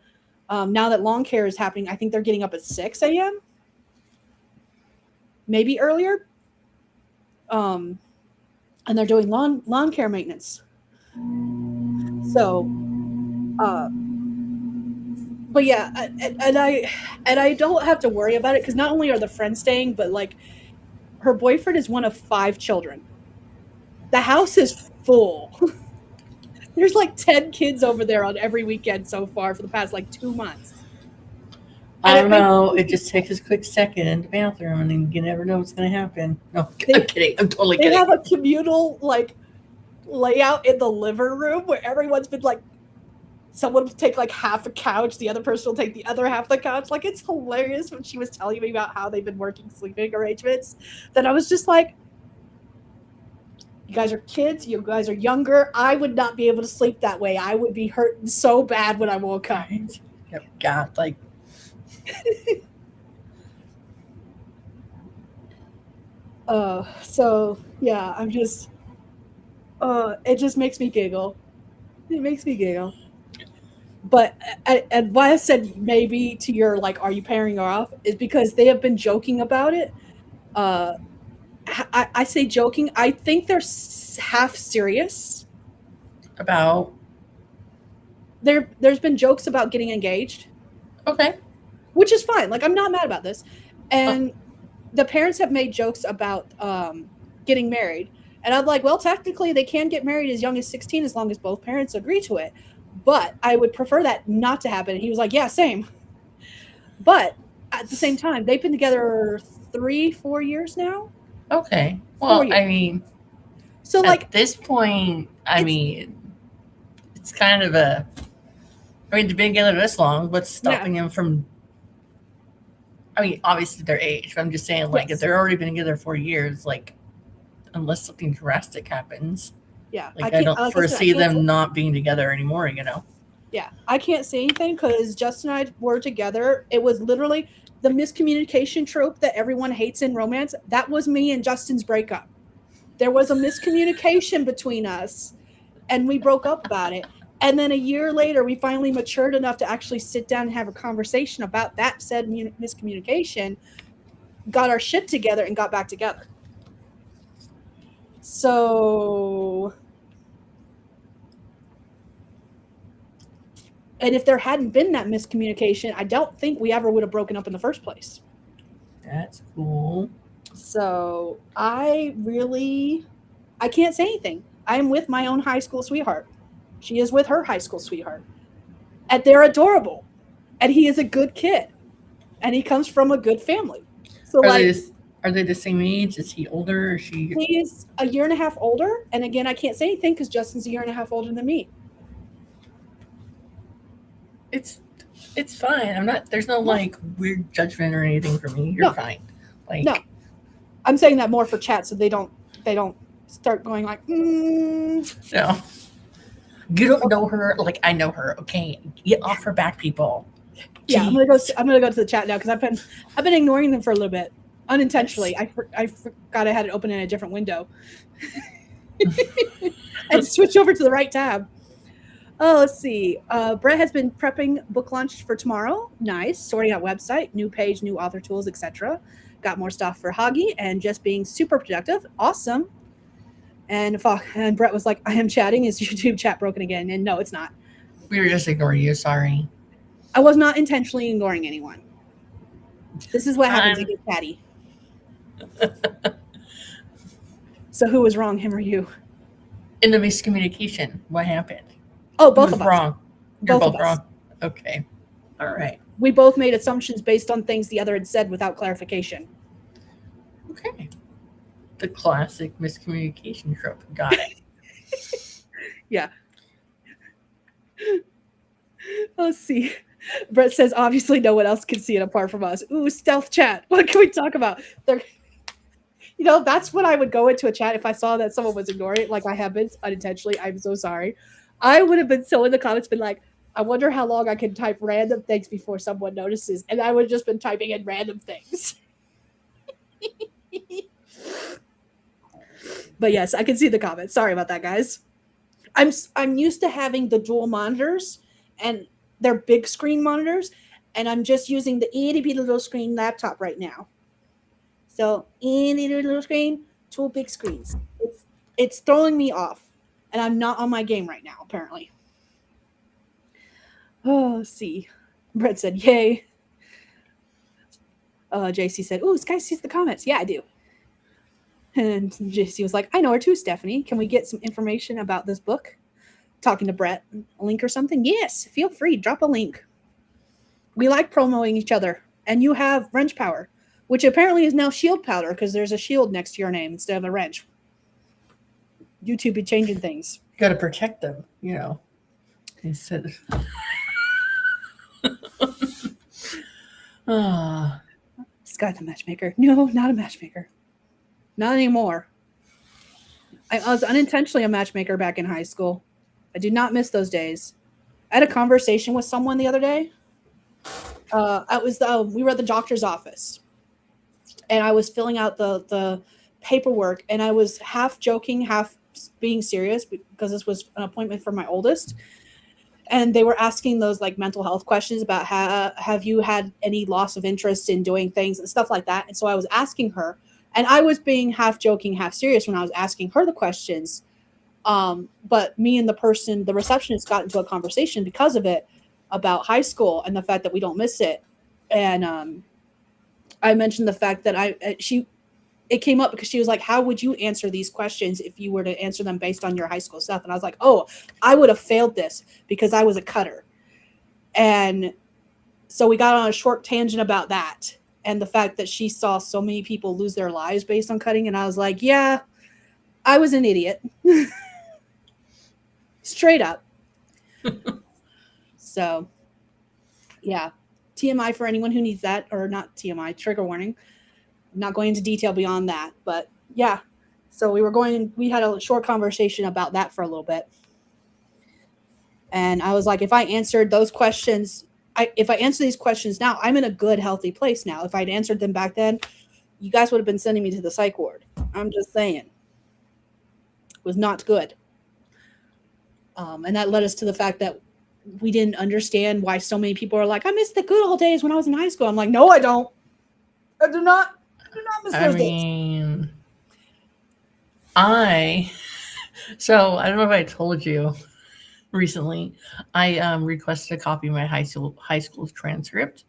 now that lawn care is happening, I think they're getting up at 6 a.m. Maybe earlier. And they're doing lawn care maintenance. So, but yeah, and I don't have to worry about it, because not only are the friends staying, but like her boyfriend is one of 5 children. The house is full. There's like 10 kids over there on every weekend so far for the past like 2 months. I don't know. It just takes a quick second in the bathroom, and then you never know what's going to happen. No, I'm kidding. I'm totally kidding. They have a communal like layout in the living room where everyone's been like, someone will take like half a couch, the other person will take the other half of the couch. Like, it's hilarious when she was telling me about how they've been working sleeping arrangements. Then I was just like, you guys are kids, you guys are younger. I would not be able to sleep that way. I would be hurting so bad when I woke up. God, like. So yeah, I'm just it just makes me giggle. It makes me giggle. But and why I said maybe to your like, are you pairing her off, is because they have been joking about it. I say joking. I think they're half serious About. There's been jokes about getting engaged. Okay. Which is fine. Like, I'm not mad about this. And the parents have made jokes about getting married. And I'm like, well, technically they can get married as young as 16 as long as both parents agree to it. But I would prefer that not to happen. And he was like, yeah, same. But at the same time, they've been together 3-4 years now. Okay. Well, I mean, so like at this point, I mean, it's kind of they've been together this long. What's stopping him from? I mean, obviously their age, but I'm just saying, like, Yes. if they're already been together 4 years, like, unless something drastic happens, Yeah, like, I can't. don't Like I said, foresee can't say- them not being together anymore. You know. Yeah, I can't say anything because Justin and I were together. It was literally the miscommunication trope that everyone hates in romance. That was me and Justin's breakup. There was a miscommunication between us, and we broke up about it. And then a year later, we finally matured enough to actually sit down and have a conversation about that said miscommunication, got our shit together, and got back together. So, and if there hadn't been that miscommunication, I don't think we ever would have broken up in the first place. That's cool. So I can't say anything. I'm with my own high school sweetheart. She is with her high school sweetheart. And they're adorable. And he is a good kid. And he comes from a good family. So Are they the same age? Is he older? Or is she? he's a year and a half older. And again, I can't say anything because Justin's a year and a half older than me. It's fine. I'm not. There's no like weird judgment or anything for me. You're No. fine. Like No. I'm saying that more for chat so they don't start going like, no. You don't know her. Like I know her. Okay, get off her back, people. Yeah, I'm Jeez. gonna go to the chat now because I've been ignoring them for a little bit unintentionally. I forgot I had it open in a different window. And switch over to the right tab. Oh, let's see. Brett has been prepping book launch for tomorrow. Nice. Sorting out website, new page, new author tools, etc. Got more stuff for Hoggy and just being super productive. Awesome. And Brett was like, I am chatting. Is YouTube chat broken again? And no, it's not. We were just ignoring you. Sorry. I was not intentionally ignoring anyone. This is what happens. I get chatty. So who was wrong, him or you? In the miscommunication, what happened? Oh, both Who's of us. wrong. You're Both both of us. wrong. Okay. All right. We both made assumptions based on things the other had said without clarification. Okay. The classic miscommunication trope. Got it. Yeah. Let's see. Brett says, obviously no one else can see it apart from us. Ooh, stealth chat. What can we talk about? That's what I would go into a chat if I saw that someone was ignoring it, like I have been unintentionally. I'm so sorry. I would have been so in the comments, been like, I wonder how long I can type random things before someone notices. And I would have just been typing in random things. But yes, I can see the comments. Sorry about that, guys. I'm used to having the dual monitors, and they're big screen monitors, and I'm just using the itty bitty little screen laptop right now. So itty little screen, two big screens. It's throwing me off, and I'm not on my game right now, apparently. Oh, let's see. Brett said, yay. JC said, ooh, Skye sees the comments. Yeah, I do. And JC was like, I know her too, Stephanie. Can we get some information about this book? Talking to Brett. A link or something? Yes, feel free. Drop a link. We like promoting each other. And you have wrench power, which apparently is now shield powder because there's a shield next to your name instead of a wrench. YouTube be changing things. You got to protect them, you know. He said, Skye the matchmaker. No, not a matchmaker. Not anymore. I was unintentionally a matchmaker back in high school. I do not miss those days. I had a conversation with someone the other day. We were at the doctor's office, and I was filling out the paperwork, and I was half joking, half being serious because this was an appointment for my oldest. And they were asking those like mental health questions about have you had any loss of interest in doing things and stuff like that. And so I was asking her, and I was being half joking, half serious when I was asking her the questions. But me and the receptionist got into a conversation because of it about high school and the fact that we don't miss it. And I mentioned the fact that it came up because she was like, how would you answer these questions if you were to answer them based on your high school stuff? And I was like, oh, I would have failed this because I was a cutter. And so we got on a short tangent about that and the fact that she saw so many people lose their lives based on cutting. And I was like, yeah, I was an idiot. Straight up. So, yeah. TMI for anyone who needs that, or not TMI, trigger warning. I'm not going into detail beyond that, but yeah. So we had a short conversation about that for a little bit. And I was like, if I answered those questions, if I answer these questions now, I'm in a good, healthy place now. If I'd answered them back then, you guys would have been sending me to the psych ward. I'm just saying. It was not good. And that led us to the fact that we didn't understand why so many people are like, I miss the good old days when I was in high school. I'm like, no, I don't. I do not miss those days. So I don't know if I told you recently, I requested a copy of my high school transcript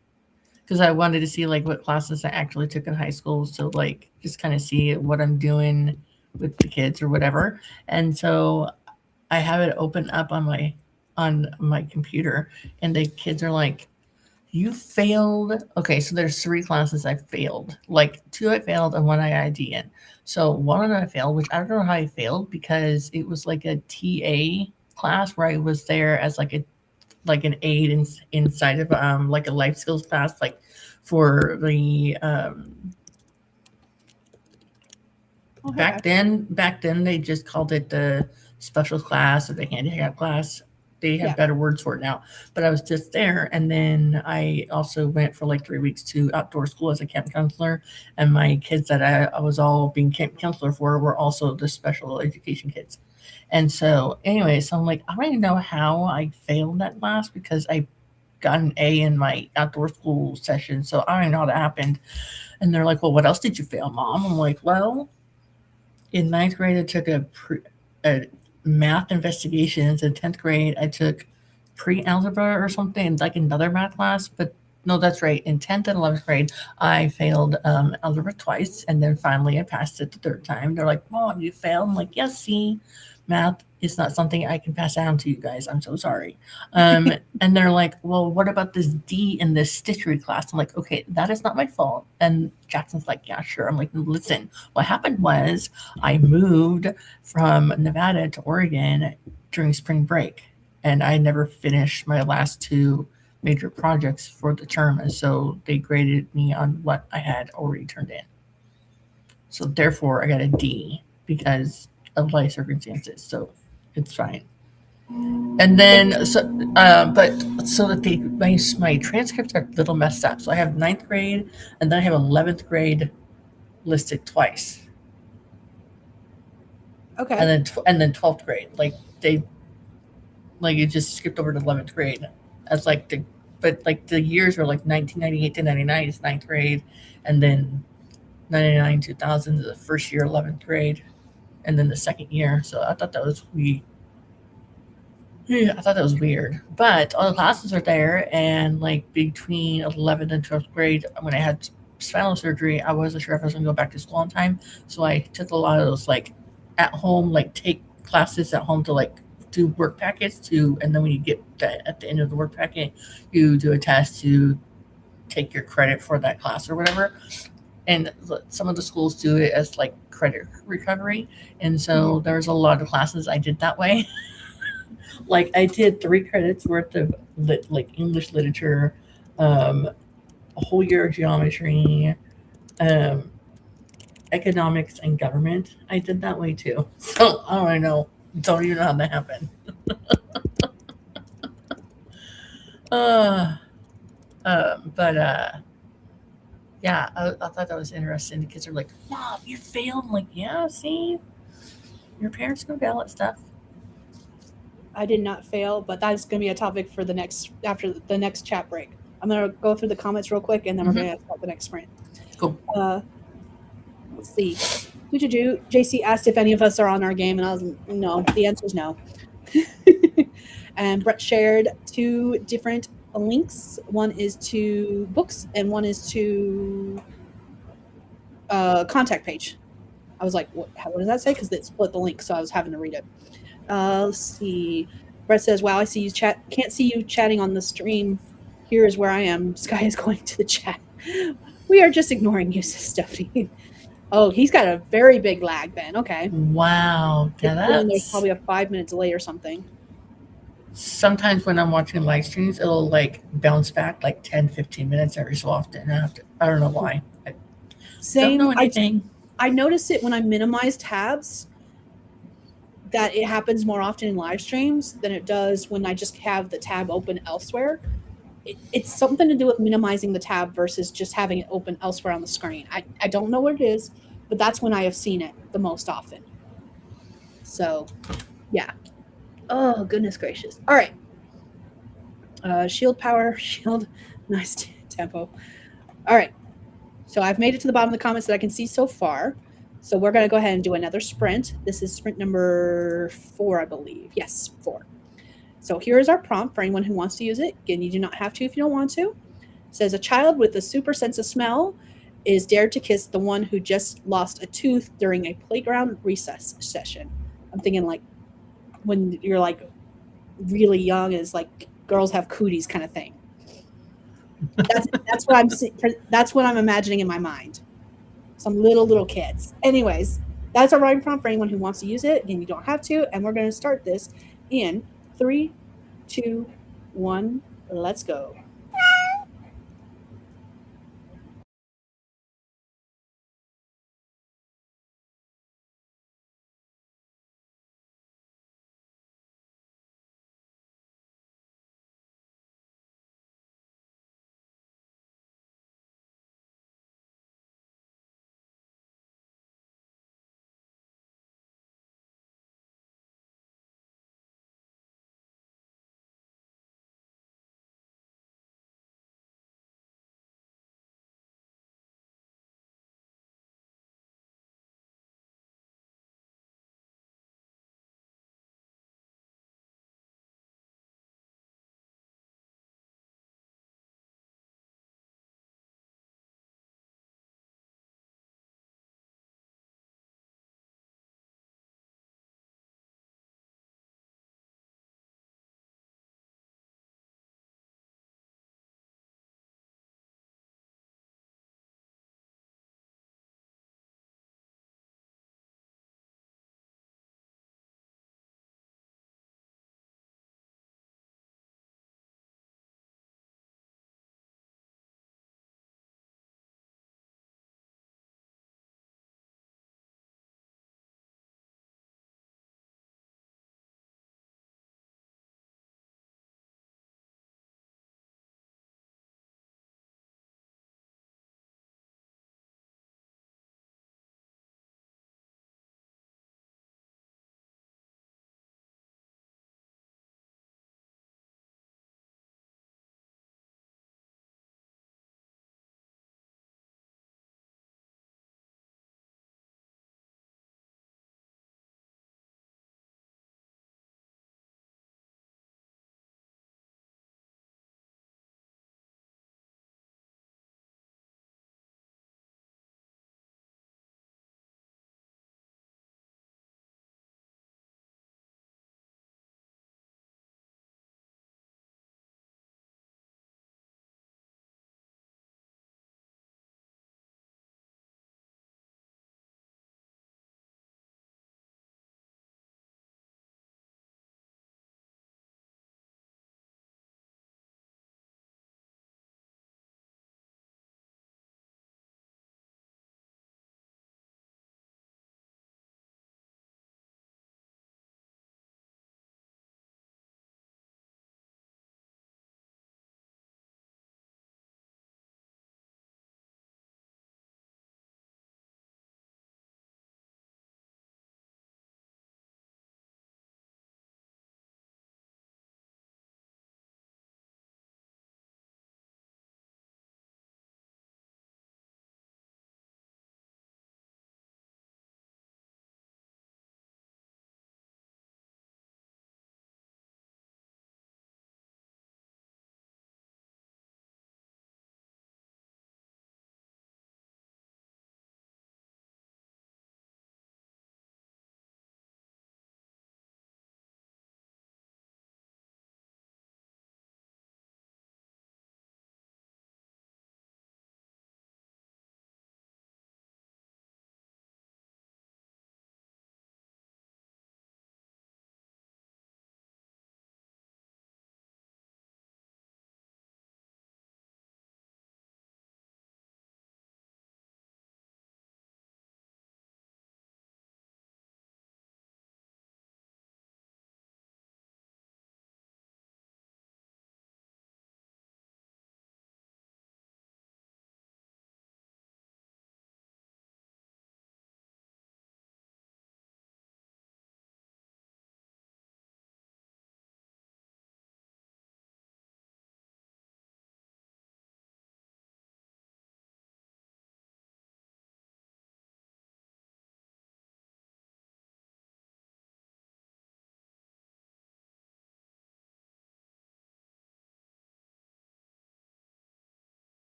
because I wanted to see like what classes I actually took in high school, so like just kind of see what I'm doing with the kids or whatever. And so I have it open up on my computer, and the kids are like, you failed. Okay, so there's 3 classes I failed. Like 2 I failed and 1 I ID'd in. So 1 I failed, which I don't know how I failed because it was like a TA class where I was there as like an aide inside of like a life skills class, like for the back then they just called it the special class or the handicap class. They have better words for it now, but I was just there. And then I also went for like 3 weeks to outdoor school as a camp counselor. And my kids that I was all being camp counselor for were also the special education kids. And so anyway, so I'm like, I don't even know how I failed that class because I got an A in my outdoor school session. So I don't even know how that happened. And they're like, well, what else did you fail, Mom? I'm like, well, in 9th grade, I took a math investigations. In 10th grade, I took pre-algebra or something, like another math class. But no, that's right. In 10th and 11th grade, I failed algebra twice. And then finally I passed it the 3rd time. They're like, Mom, you failed? I'm like, yes, see, math is not something I can pass down to you guys. I'm so sorry. And they're like, well, what about this D in this stitchery class? I'm like, okay, that is not my fault. And Jackson's like, yeah, sure. I'm like, listen, what happened was I moved from Nevada to Oregon during spring break, and I never finished my last 2 major projects for the term. And so they graded me on what I had already turned in. So therefore I got a D because of life circumstances. So it's fine. And then, so that my transcripts are a little messed up. So I have 9th grade, and then I have 11th grade listed twice. Okay. And then 12th grade, like it just skipped over to 11th grade. That's like the years were like 1998 to 99 is 9th grade, and then 99 2000 is the first year 11th grade, and then the second year. So I thought that was weird, but all the classes are there. And like between 11th and 12th grade, when I had spinal surgery, I wasn't sure if I was going to go back to school on time. So I took a lot of those like at home, like take classes at home to like do work packets and then when you get that at the end of the work packet, you do a test to take your credit for that class or whatever. And some of the schools do it as like credit recovery. And so there's a lot of classes I did that way. Like I did 3 credits worth of like English literature, a whole year of geometry, economics and government. I did that way too. So I don't know. Don't even know how that happened. Yeah, I thought that was interesting. The kids are like, Mom, you failed. I'm like, yeah, see, your parents go to all that stuff. I did not fail, but that's going to be a topic for after the next chat break. I'm going to go through the comments real quick, and then we're going to start the next sprint. Cool. Let's see. JC asked if any of us are on our game, and I was no. The answer is no. And Brett shared 2 different links. One is to books, and one is to contact page. I was like, what does that say? Because it split the link, so I was having to read it. Let's see. Brett says, wow, I see you chat. Can't see you chatting on the stream. Here is where I am. Skye is going to the chat. We are just ignoring you, says Stephanie. Oh, he's got a very big lag then. Okay. Wow. Yeah, there's probably a 5-minute delay or something. sometimes when I'm watching live streams, it'll like bounce back like 10, 15 minutes every so often. I don't know why. I don't Same. know anything. I notice it when I minimize tabs that it happens more often in live streams than it does when I just have the tab open elsewhere. It's something to do with minimizing the tab versus just having it open elsewhere on the screen. I don't know what it is, but that's when I have seen it the most often. So, yeah. Oh, goodness gracious. All right. Shield power, shield, nice tempo. All right. So I've made it to the bottom of the comments that I can see so far. So we're going to go ahead and do another sprint. This is sprint number 4, I believe. Yes, 4. So here is our prompt for anyone who wants to use it. Again, you do not have to if you don't want to. It says a child with a super sense of smell is dared to kiss the one who just lost a tooth during a playground recess session. I'm thinking like when you're like really young, is like girls have cooties kind of thing. That's what that's what I'm imagining in my mind. Some little kids. Anyways, that's our writing prompt for anyone who wants to use it. Again, you don't have to, and we're going to start this in 3, 2, 1. Let's go.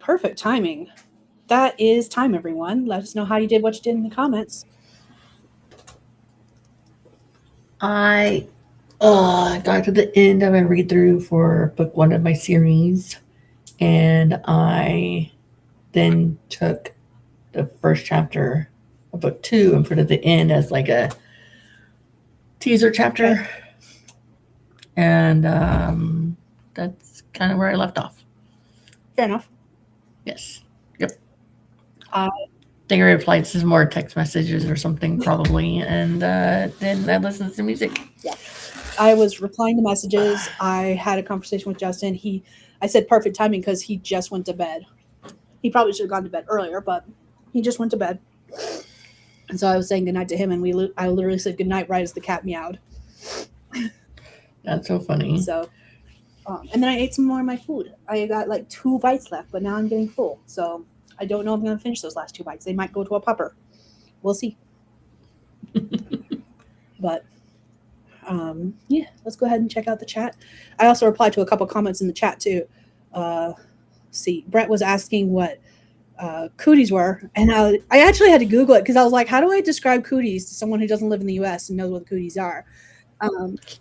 Perfect timing. That is time, everyone. Let us know how you did what you did in the comments. I got to the end of a read through for book 1 of my series, and I then took the first chapter of book 2 and put it at the end as like a teaser chapter. Okay. And that's kind of where I left off. Fair enough. Yes. Yep. I think I replied to some more text messages or something probably, and then I listened to music. Yeah. I was replying to messages. I had a conversation with Justin. I said perfect timing because he just went to bed. He probably should have gone to bed earlier, but he just went to bed. And so I was saying goodnight to him, and I literally said goodnight right as the cat meowed. That's so funny. So, and then I ate some more of my food. I got like 2 bites left, but now I'm getting full. So I don't know if I'm going to finish those last 2 bites. They might go to a pupper. We'll see. But yeah, let's go ahead and check out the chat. I also replied to a couple comments in the chat too. See, Brett was asking what cooties were, and I actually had to Google it because I was like, how do I describe cooties to someone who doesn't live in the U.S. and knows what the cooties are?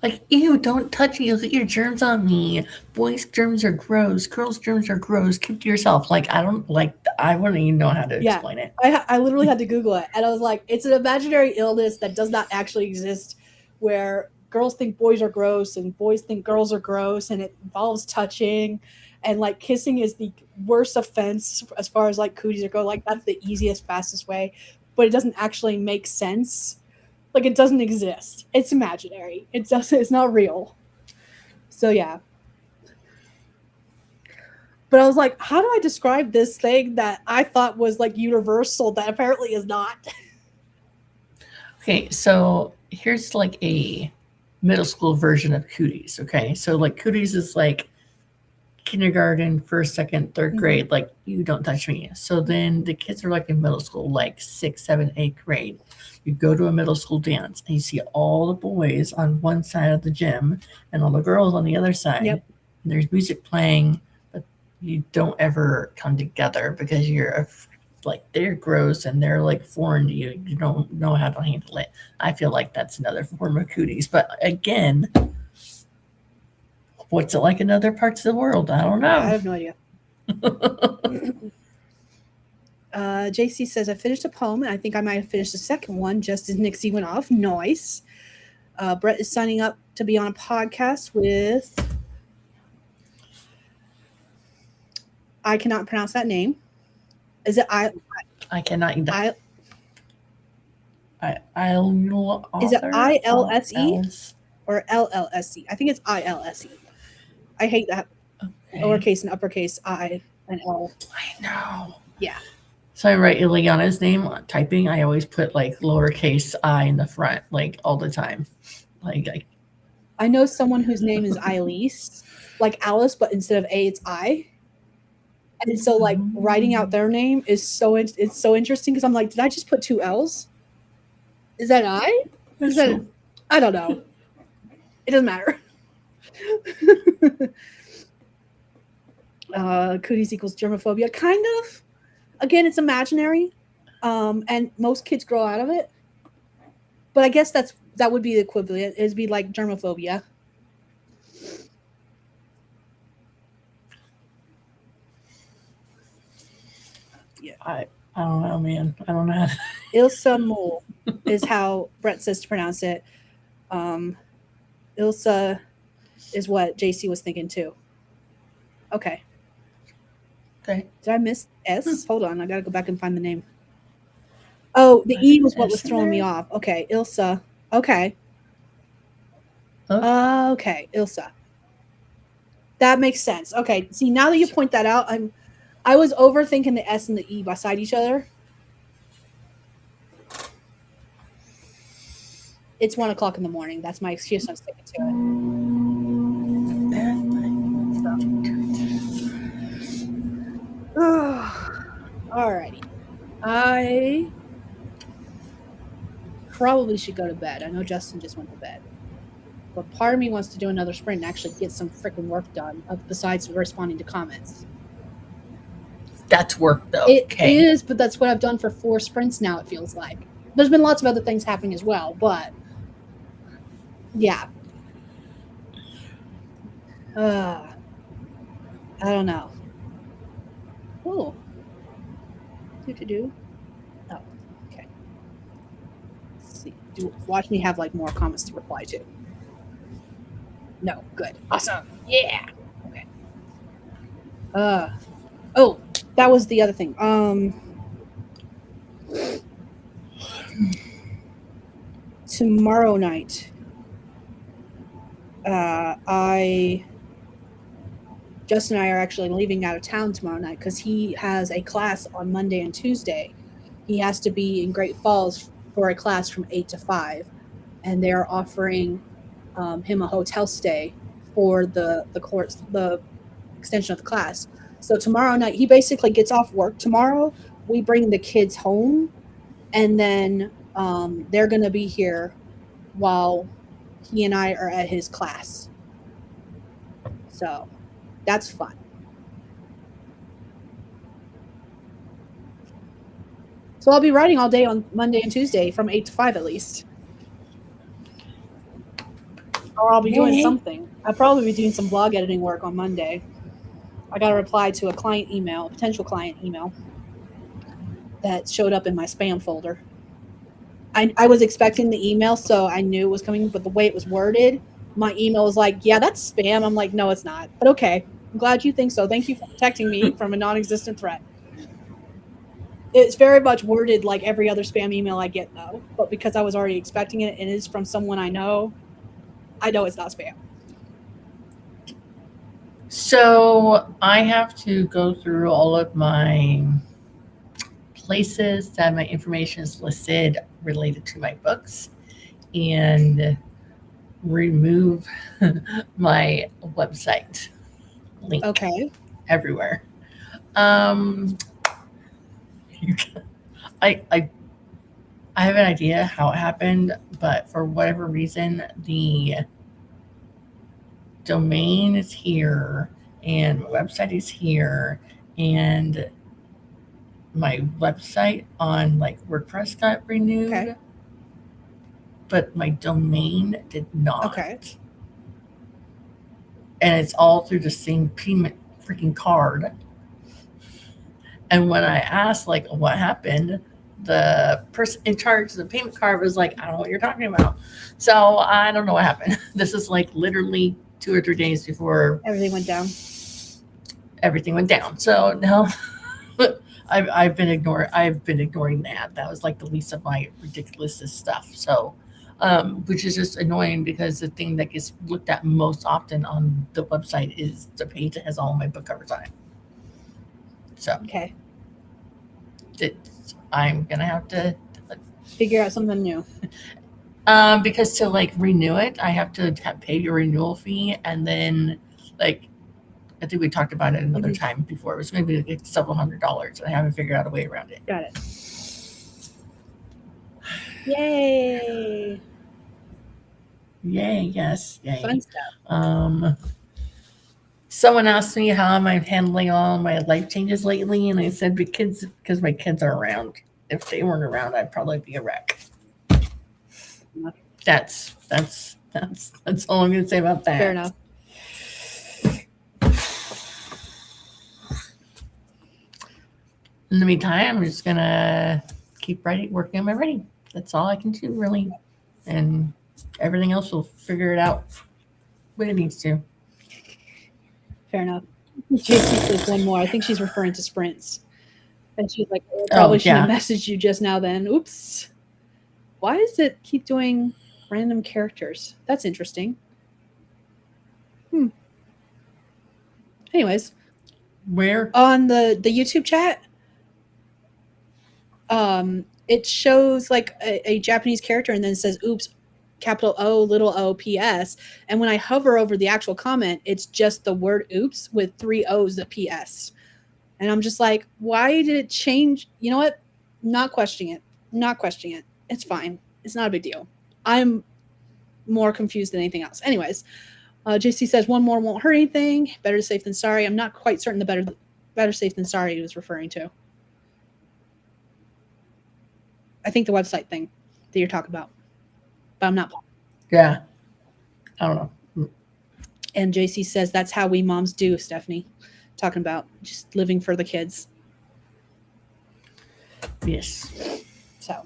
Like, ew, don't touch me. You'll get your germs on me. Boys' germs are gross. Girls' germs are gross. Keep to yourself. Like, I wouldn't even know how to explain it. I literally had to Google it, and I was like, it's an imaginary illness that does not actually exist, where girls think boys are gross and boys think girls are gross, and it involves touching, and like kissing is the worst offense as far as like cooties are go. Like, that's the easiest, fastest way, but it doesn't actually make sense. Like, it doesn't exist. It's imaginary. It's not real. So yeah. But I was like, how do I describe this thing that I thought was like universal that apparently is not? Okay, so here's like a middle school version of cooties. Okay, so like cooties is like kindergarten, 1st, 2nd, 3rd grade. Like, you don't touch me. So then the kids are like in middle school, like 6th, 7th, 8th grade. You go to a middle school dance and you see all the boys on one side of the gym and all the girls on the other side. Yep. And there's music playing, but you don't ever come together because you're like, they're gross and they're like foreign to you. You don't know how to handle it. I feel like that's another form of cooties. But again, what's it like in other parts of the world? I don't know. I have no idea. JC says, I finished a poem, and I think I might have finished the second one just as Nixie went off. Nice. Brett is signing up to be on a podcast with... I cannot pronounce that name. Is it I cannot either. Is it ILSE or LLSE? I think it's ILSE. I hate that. Okay. Lowercase and uppercase I and L. I know. Yeah. So I write Ileana's name typing. I always put like lowercase I in the front, like all the time. Like I know someone whose name is Elise, like Alice, but instead of A, it's I. And so like writing out their name is so interesting because I'm like, did I just put 2 L's? Is that I? Is that I don't know. It doesn't matter. Cooties equals germophobia, kind of. Again, it's imaginary, and most kids grow out of it. But I guess that would be the equivalent. It'd be like germophobia. Yeah, I don't know, man. I don't know. Ilsa Mole is how Brett says to pronounce it. Ilsa is what JC was thinking too. Okay. Okay. Did I miss S? Hold on, I gotta go back and find the name. Oh, the E was what was throwing me off. Okay, Ilsa. Okay. Okay, Ilsa. That makes sense. Okay, see, now that you point that out, I was overthinking the S and the E beside each other. It's 1 o'clock in the morning. That's my excuse. I'm sticking to it. Alrighty. I probably should go to bed. I know Justin just went to bed. But part of me wants to do another sprint and actually get some freaking work done besides responding to comments. That's work though. It Okay. is, but that's what I've done for 4 sprints now, it feels like. There's been lots of other things happening as well, but yeah. I don't know. Oh. Do. Oh, okay. Let's see. Watch me have like more comments to reply to. No, good. Awesome. Yeah. Okay. Oh, that was the other thing. Tomorrow night, Justin and I are actually leaving out of town tomorrow night because he has a class on Monday and Tuesday. He has to be in Great Falls for a class from 8 to 5, and they're offering him a hotel stay for the course, the extension of the class. So tomorrow night, he basically gets off work tomorrow. We bring the kids home, and then they're going to be here while he and I are at his class. So that's fun. So I'll be writing all day on Monday and Tuesday from 8 to 5 at least. Or I'll be doing something. I'll probably be doing some blog editing work on Monday. I got a reply to a client email, a potential client email, that showed up in my spam folder. I was expecting the email, so I knew it was coming, but the way it was worded, my email was like, yeah, that's spam. I'm like, no, it's not. But okay, I'm glad you think so. Thank you for protecting me from a non-existent threat. It's very much worded like every other spam email I get, though. But because I was already expecting it and it is from someone I know it's not spam. So I have to go through all of my places that my information is listed related to my books and remove my website link everywhere. I have an idea how it happened, but for whatever reason, the domain is here and my website is here, and my website on like WordPress got renewed, but my domain did not. Okay. And it's all through the same payment freaking card. And when I asked like what happened, the person in charge of the payment card was like, I don't know what you're talking about. So I don't know what happened. This is like literally 2 or 3 days before everything went down. So now I've been ignoring that. That was like the least of my ridiculous stuff. So which is just annoying because the thing that gets looked at most often on the website is the page that has all my book covers on it. So okay, I'm gonna have to figure out something new. Because to like renew it, I have to pay your renewal fee, and then like I think we talked about it another time before. It was going to be like several $100s. I haven't figured out a way around it. Got it. Yay! Yay! Yes, yay! Fun stuff. Someone asked me how am I handling all my life changes lately, and I said because my kids are around. If they weren't around, I'd probably be a wreck. That's all I'm going to say about that. Fair enough. In the meantime, I'm just going to keep working on my writing. That's all I can do, really. And everything else will figure it out when it needs to. Fair enough. JC says one more. I think she's referring to sprints. And she's like, I probably shouldn't have messaged you just now then. Oops. Why does it keep doing random characters? That's interesting. Anyways. Where? On the YouTube chat, it shows like a Japanese character and then it says, oops, capital O, little o, PS. And when I hover over the actual comment, it's just the word oops with 3 O's, the PS. And I'm just like, why did it change? You know what? Not questioning it. It's fine. It's not a big deal. I'm more confused than anything else. Anyways, JC says one more won't hurt anything. Better safe than sorry. I'm not quite certain the Better safe than sorry he was referring to. I think the website thing that you're talking about. But I'm not. Yeah. I don't know. And JC says that's how we moms do, Stephanie. Talking about just living for the kids. Yes. So,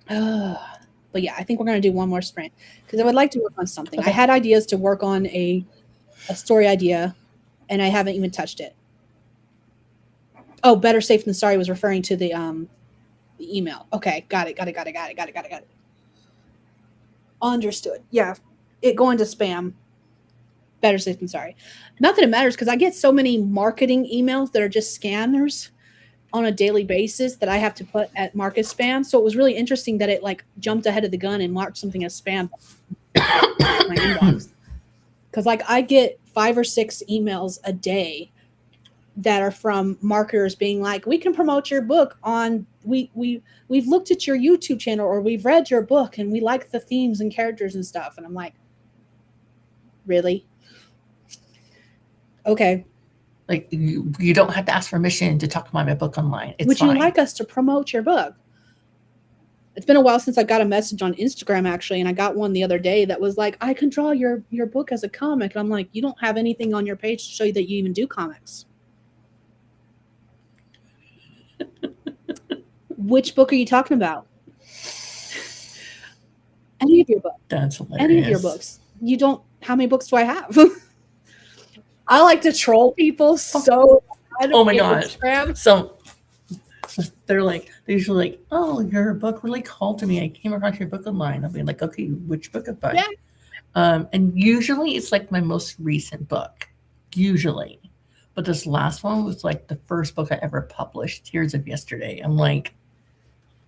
but yeah, I think we're going to do one more sprint because I would like to work on something. Okay. I had ideas to work on a story idea, and I haven't even touched it. Oh, better safe than sorry was referring to the email. Okay, got it. Understood. Yeah, it going to spam. Better safe than sorry. Not that it matters because I get so many marketing emails that are just scammers on a daily basis that I have to put at mark as spam. So it was really interesting that it like jumped ahead of the gun and marked something as spam in my inbox. Because like I get 5 or 6 emails a day that are from marketers being like, we can promote your book on we've looked at your YouTube channel or we've read your book and we like the themes and characters and stuff. And I'm like, really? Okay. Like you don't have to ask permission to talk about my book online. It's Would fine. you like us to promote your book? It's been a while since I got a message on Instagram actually, and I got one the other day that was like, I can draw your book as a comic. And I'm like, you don't have anything on your page to show you that you even do comics. Which book are you talking about? Any of your books. That's hilarious. Any of your books. You don't, how many books do I have? I like to troll people so bad Oh my on gosh. Instagram. So they're usually like, oh, your book really called to me. I came across your book online. I'll be like, okay, which book have I? Yeah. And usually it's like my most recent book. Usually. But this last one was like the first book I ever published, Tears of Yesterday. I'm like,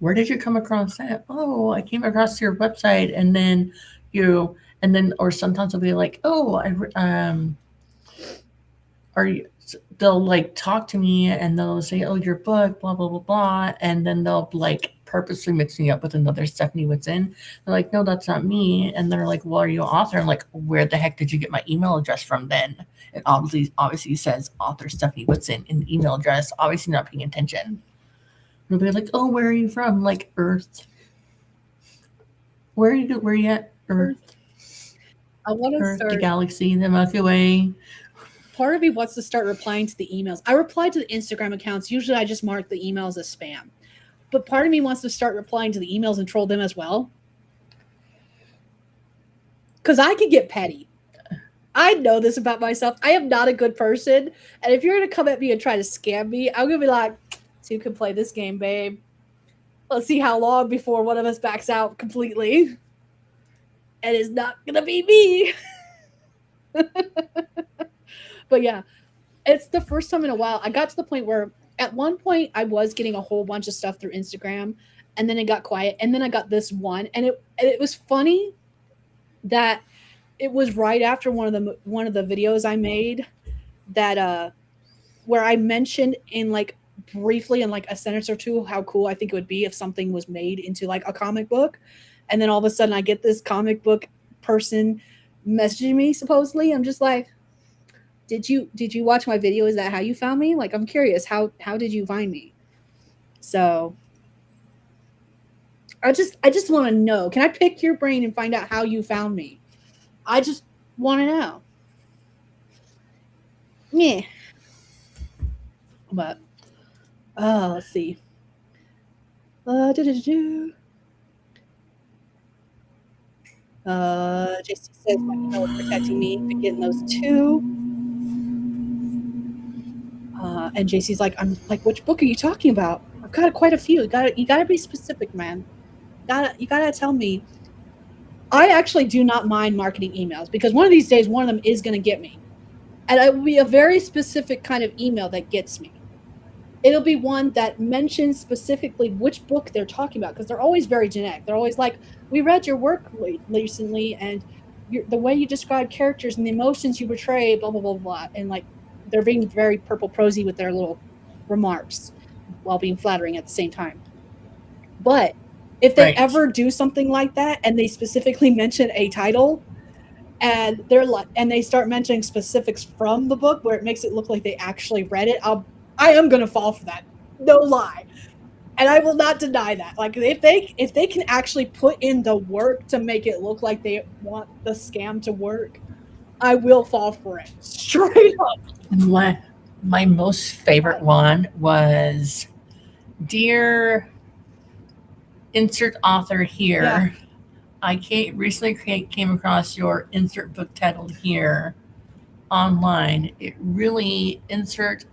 where did you come across that? Oh, I came across your website, and then or sometimes I'll be like, oh, they'll like talk to me and they'll say, oh, your book, blah, blah, blah, blah. And then they'll like purposely mix me up with another Stephanie Whitson. They're like, no, that's not me. And they're like, well, are you an author? I'm like, where the heck did you get my email address from then? It obviously says author Stephanie Whitson in the email address, obviously not paying attention. They'll be like, oh, where are you from? Like Earth. Where are you at? Earth. I want to Earth, the start. galaxy, the Milky Way. Part of me wants to start replying to the emails. I reply to the Instagram accounts. Usually I just mark the emails as spam. But part of me wants to start replying to the emails and troll them as well. Because I can get petty. I know this about myself. I am not a good person. And if you're going to come at me and try to scam me, I'm going to be like, two can play this game, babe. Let's see how long before one of us backs out completely. And it's not going to be me. But yeah, it's the first time in a while. I got to the point where at one point I was getting a whole bunch of stuff through Instagram, and then it got quiet, and then I got this one, and it was funny that it was right after one of the videos I made that where I mentioned in like briefly in like a sentence or two how cool I think it would be if something was made into like a comic book, and then all of a sudden I get this comic book person messaging me supposedly. I'm just like, Did you watch my video? Is that how you found me? Like, I'm curious. How did you find me? So I just want to know. Can I pick your brain and find out how you found me? I just want to know. Yeah. But let's see. JC says my email is protecting me from getting those two. And JC's like, I'm like, which book are you talking about? I've got quite a few. You gotta be specific, man. You gotta tell me. I actually do not mind marketing emails because one of these days, one of them is gonna get me, and it will be a very specific kind of email that gets me. It'll be one that mentions specifically which book they're talking about because they're always very generic. They're always like, we read your work recently, and the way you describe characters and the emotions you portray, blah blah blah blah, and like. They're being very purple prosy with their little remarks while being flattering at the same time. But if they ever do something like that and they specifically mention a title and they're like, and they start mentioning specifics from the book where it makes it look like they actually read it. I am gonna fall for that, no lie, and I will not deny that. Like if they can actually put in the work to make it look like they want the scam to work, I will fall for it straight up. My most favorite one was Dear Insert Author Here. Yeah. I recently came across your insert book title here online. It really insert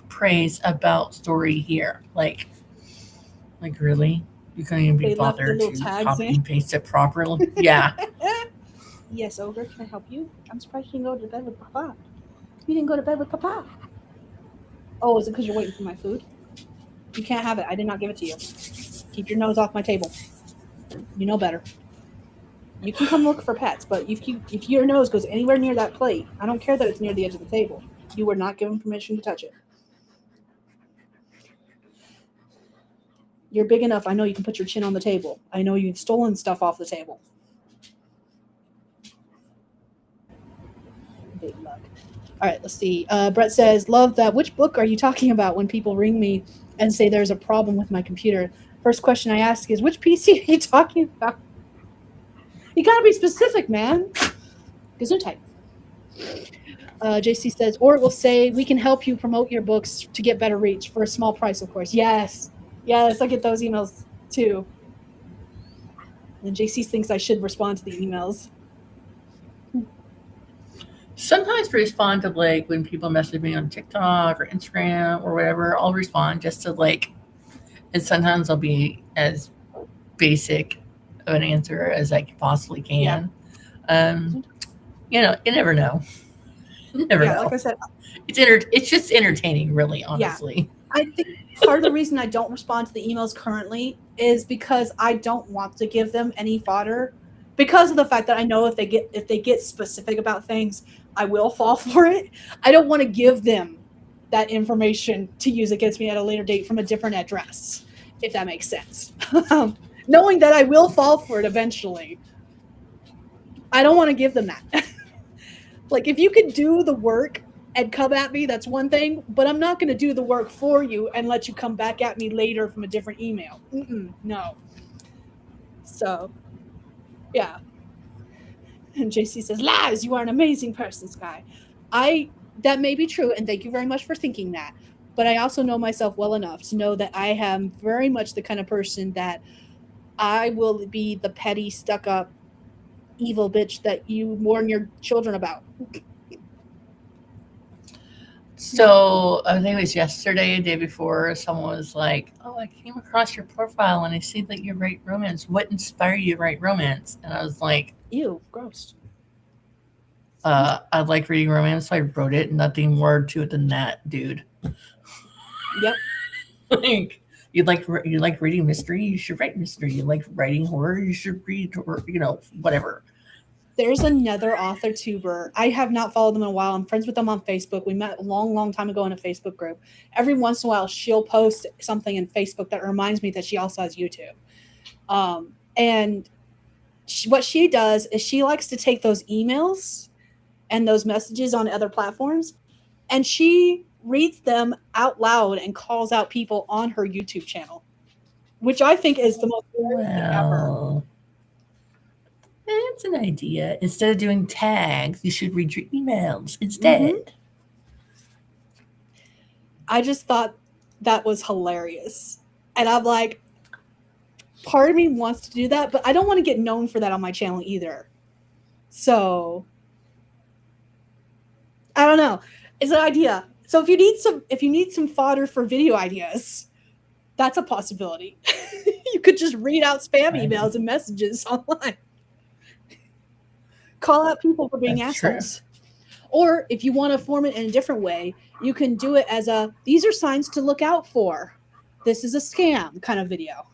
praise about story here. Like really? You couldn't even be They left the bothered little to tags copy in. and paste it properly. Yeah. Yes, Ogre, can I help you? I'm surprised you didn't go to bed with Papa. You didn't go to bed with Papa. Oh, is it because you're waiting for my food? You can't have it. I did not give it to you. Keep your nose off my table. You know better. You can come look for pets, but if your nose goes anywhere near that plate, I don't care that it's near the edge of the table. You were not given permission to touch it. You're big enough. I know you can put your chin on the table. I know you've stolen stuff off the table. Big luck. All right, let's see. Brett says, love that. Which book are you talking about when people ring me and say there's a problem with my computer? First question I ask is, which PC are you talking about? You got to be specific, man. Gesundheit. JC says, or it will say, we can help you promote your books to get better reach for a small price, of course. Yes. Yes, I get those emails too. And JC thinks I should respond to the emails. Sometimes respond to like when people message me on TikTok or Instagram or whatever, I'll respond just to like, and sometimes I'll be as basic of an answer as I possibly can. You know, you never know. You never know. Like I said, it's just entertaining, really, honestly. I think part of the reason I don't respond to the emails currently is because I don't want to give them any fodder, because of the fact that I know if they get specific about things, I will fall for it. I don't want to give them that information to use against me at a later date from a different address, if that makes sense. Knowing that I will fall for it eventually, I don't want to give them that. Like, if you could do the work and come at me, that's one thing, but I'm not going to do the work for you and let you come back at me later from a different email. No. So, yeah. And JC says, lies, you are an amazing person, Skye. That may be true, and thank you very much for thinking that. But I also know myself well enough to know that I am very much the kind of person that I will be the petty, stuck-up, evil bitch that you warn your children about. So I think it was yesterday, the day before, someone was like, oh, I came across your profile and I see that you write romance. What inspired you to write romance? And I was like, ew, gross. I like reading romance, so I wrote it. Nothing more to it than that, dude. Yep. Like, you like reading mystery, you should write mystery. You like writing horror, you should read horror, whatever. There's another author tuber. I have not followed them in a while. I'm friends with them on Facebook. We met a long, long time ago in a Facebook group. Every once in a while, she'll post something in Facebook that reminds me that she also has YouTube. And what she does is she likes to take those emails and those messages on other platforms, and she reads them out loud and calls out people on her YouTube channel, which I think is the most weird thing ever. That's an idea. Instead of doing tags, you should read your emails instead. Mm-hmm. I just thought that was hilarious. And I'm like, part of me wants to do that, but I don't want to get known for that on my channel either. So I don't know. It's an idea. So if you need some fodder for video ideas, that's a possibility. You could just read out spam emails and messages online. Call out people for being assholes. True. Or if you want to form it in a different way, you can do it as these are signs to look out for. This is a scam kind of video.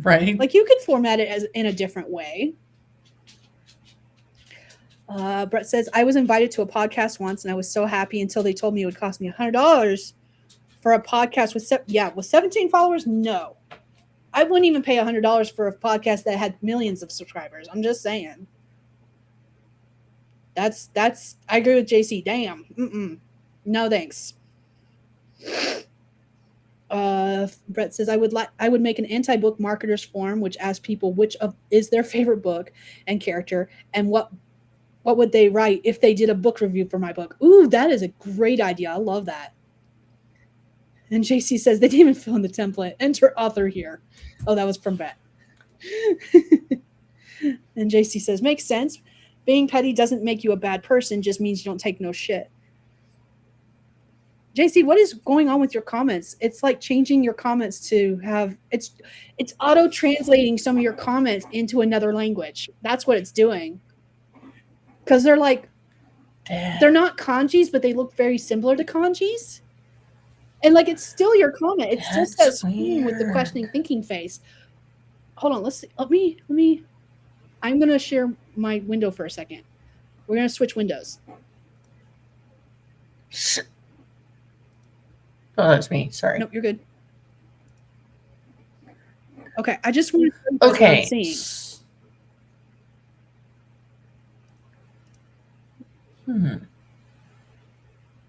Right. Like, you could format it as in a different way. Brett says, I was invited to a podcast once and I was so happy until they told me it would cost me $100 for a podcast with 17 followers. No. I wouldn't even pay $100 for a podcast that had millions of subscribers. I'm just saying. That's I agree with JC. Damn. No thanks. Brett says I would make an anti-book marketers form which asks people which is their favorite book and character and what would they write if they did a book review for my book. Ooh, that is a great idea. I love that. And JC says they didn't even fill in the template. Enter author here. Oh, that was from Brett. And JC says makes sense. Being petty doesn't make you a bad person, just means you don't take no shit. JC, what is going on with your comments? It's like changing your comments to have it's auto translating some of your comments into another language. That's what it's doing. Because they're like they're not kanjis, but they look very similar to kanjis. And like it's still your comment. It's just that screen with the questioning thinking face. Hold on, let's see. Let me I'm gonna share my window for a second. We're gonna switch windows. Oh, that's me. Sorry. Nope, you're good. Okay, I just want to Okay. what I'm seeing.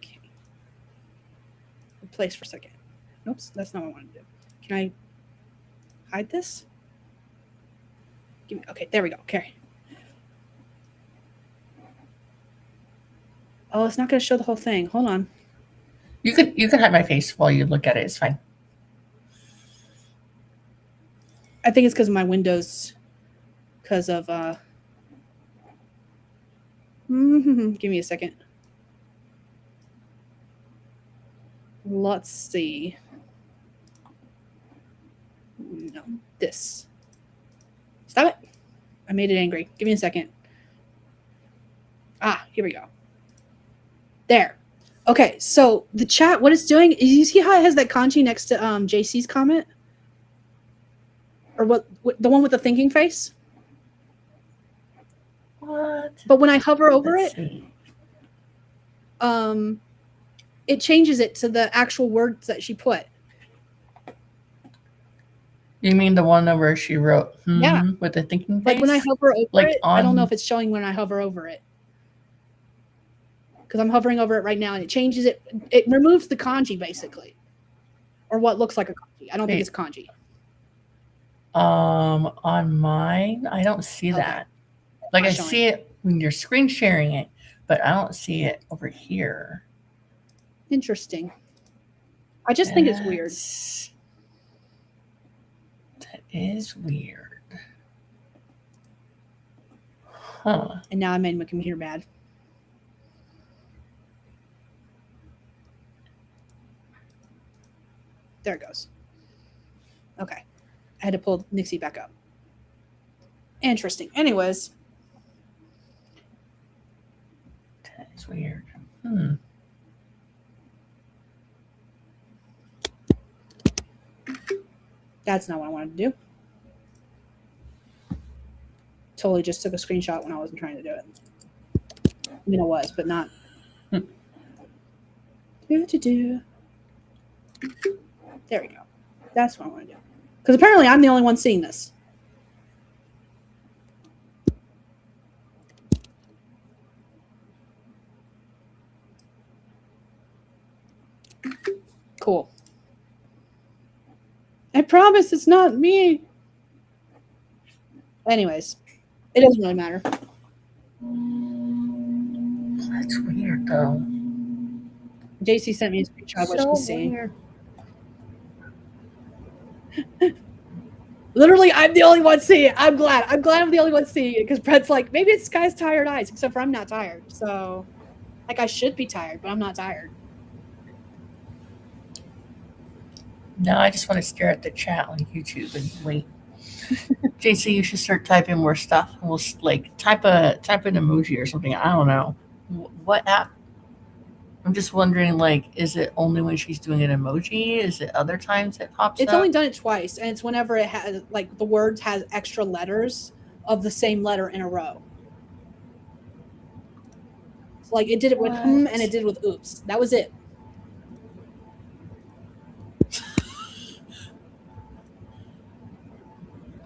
Okay. Replace for a second. Oops, that's not what I wanted to do. Can I hide this? Okay, there we go. Okay. Oh, it's not going to show the whole thing. Hold on. You can hide my face while you look at it. It's fine. I think it's because of my windows. Because of give me a second. Let's see. No, this. Stop it. I made it angry. Give me a second. Here we go. There. Okay, so the chat, what it's doing, is you see how it has that kanji next to JC's comment? Or what the one with the thinking face? What? But when I hover over Let's it, see. it changes it to the actual words that she put. You mean the one where she wrote Yeah. with the thinking face? Like when I hover over Like it, I don't know on- if it's showing when I hover over it. Because I'm hovering over it right now and it changes it. It removes the kanji basically. Or what looks like a kanji. I don't think it's kanji. On mine, I don't see Okay. that. Like Not I showing. see it when you're screen sharing it, but I don't see it over here. Interesting. I just think it's weird. That is weird. Huh. And now I made my computer mad. There it goes. Okay. I had to pull Nixie back up. Interesting. Anyways. That is weird. That's not what I wanted to do. Totally just took a screenshot when I wasn't trying to do it. I mean, I was, but not. Do. There we go. That's what I want to do. Because apparently I'm the only one seeing this. Cool. I promise it's not me. Anyways, it doesn't really matter. That's weird, though. JC sent me a screenshot of what she's seeing. Weird. Literally, I'm the only one seeing it. I'm glad I'm the only one seeing it because Brett's like, maybe it's Skye's tired eyes, except for I'm not tired. So, like, I should be tired, but I'm not tired. No, I just want to stare at the chat on YouTube and wait. JC, you should start typing more stuff. We'll like type an emoji or something. I don't know. What app? I'm just wondering, like, is it only when she's doing an emoji? Is it other times it pops It's up? only done it twice, and it's whenever it has, like, the words has extra letters of the same letter in a row. So, like, it did it with What? and it did with oops. That was it.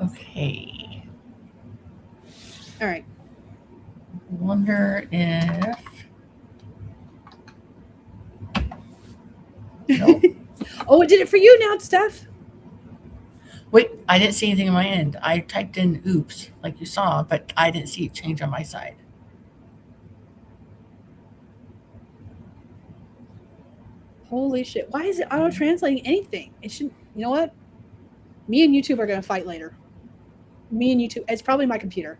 Okay. All right. Wonder if. No. Oh, it did it for you now, Steph. Wait, I didn't see anything on my end. I typed in oops, like you saw, but I didn't see it change on my side. Holy shit. Why is it auto translating anything? It should, you know what? Me and YouTube are going to fight later. Me and YouTube, it's probably my computer.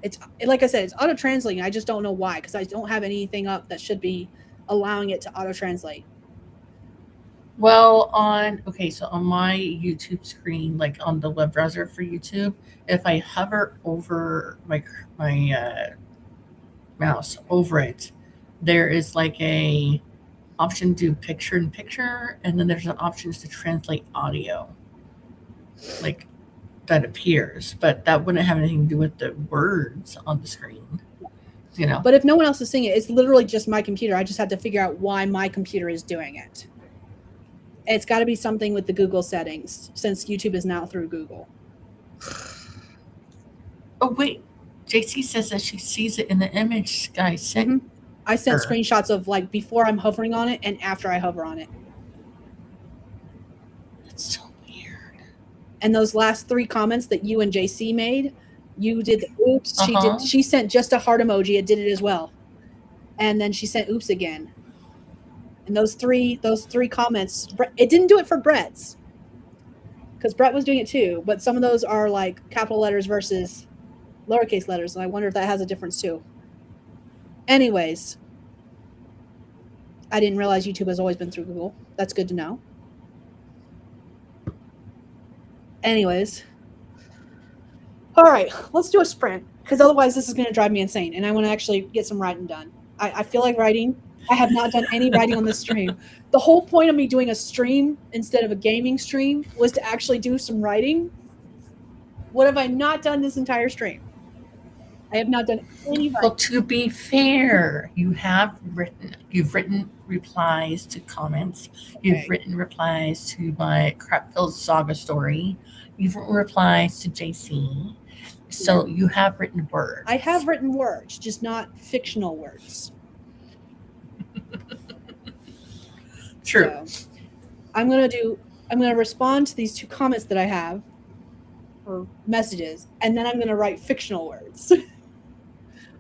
It's like I said, it's auto translating. I just don't know why, because I don't have anything up that should be allowing it to auto translate. Well, on my YouTube screen, like on the web browser for YouTube, if I hover over my mouse over it, there is like a option to do picture in picture, and then there's an option to translate audio, like that appears, but that wouldn't have anything to do with the words on the screen, you know. But if no one else is seeing it, it's literally just my computer. I just have to figure out why my computer is doing it. It's got to be something with the Google settings, since YouTube is now through Google. Oh wait, JC says that she sees it in the image Skye sent. I sent Sure. screenshots of like before I'm hovering on it and after I hover on it. That's so weird. And those last 3 comments that you and JC made, you did the oops. Uh-huh. She sent just a heart emoji. It did it as well. And then she sent oops again. And those three comments, it didn't do it for Brett's, because Brett was doing it too. But some of those are like capital letters versus lowercase letters, and I wonder if that has a difference too. Anyways, I didn't realize YouTube has always been through Google. That's good to know. Anyways, all right, let's do a sprint, because otherwise this is going to drive me insane, and I want to actually get some writing done. I feel like writing. I have not done any writing on this stream. The whole point of me doing a stream instead of a gaming stream was to actually do some writing. What have I not done this entire stream? I have not done any writing. Well, to be fair, you've written replies to comments. You've Okay. written replies to my Crapville Saga story. You've written replies to JC. So you have written words. I have written words, just not fictional words. True. So, I'm gonna respond to these 2 comments that I have, or messages, and then I'm gonna write fictional words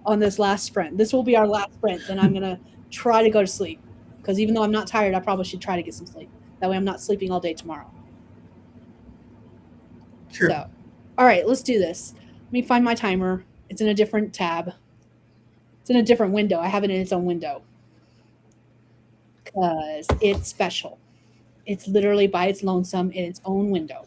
on this last sprint. This will be our last sprint. Then I'm gonna try to go to sleep, because even though I'm not tired, I probably should try to get some sleep. That way I'm not sleeping all day tomorrow. True. So, all right, let's do this. Let me find my timer. It's in a different tab. It's in a different window. I have it in its own window, because it's special. It's literally by its lonesome in its own window.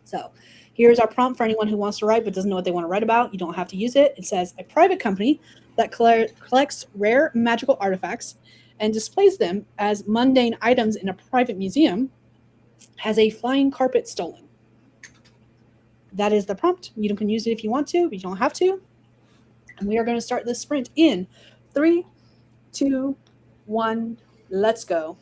So here's our prompt for anyone who wants to write but doesn't know what they want to write about. You don't have to use it. It says a private company that collects rare magical artifacts and displays them as mundane items in a private museum has a flying carpet stolen. That is the prompt. You can use it if you want to, but you don't have to. And we are going to start this sprint in 3, 2, 1. Let's go.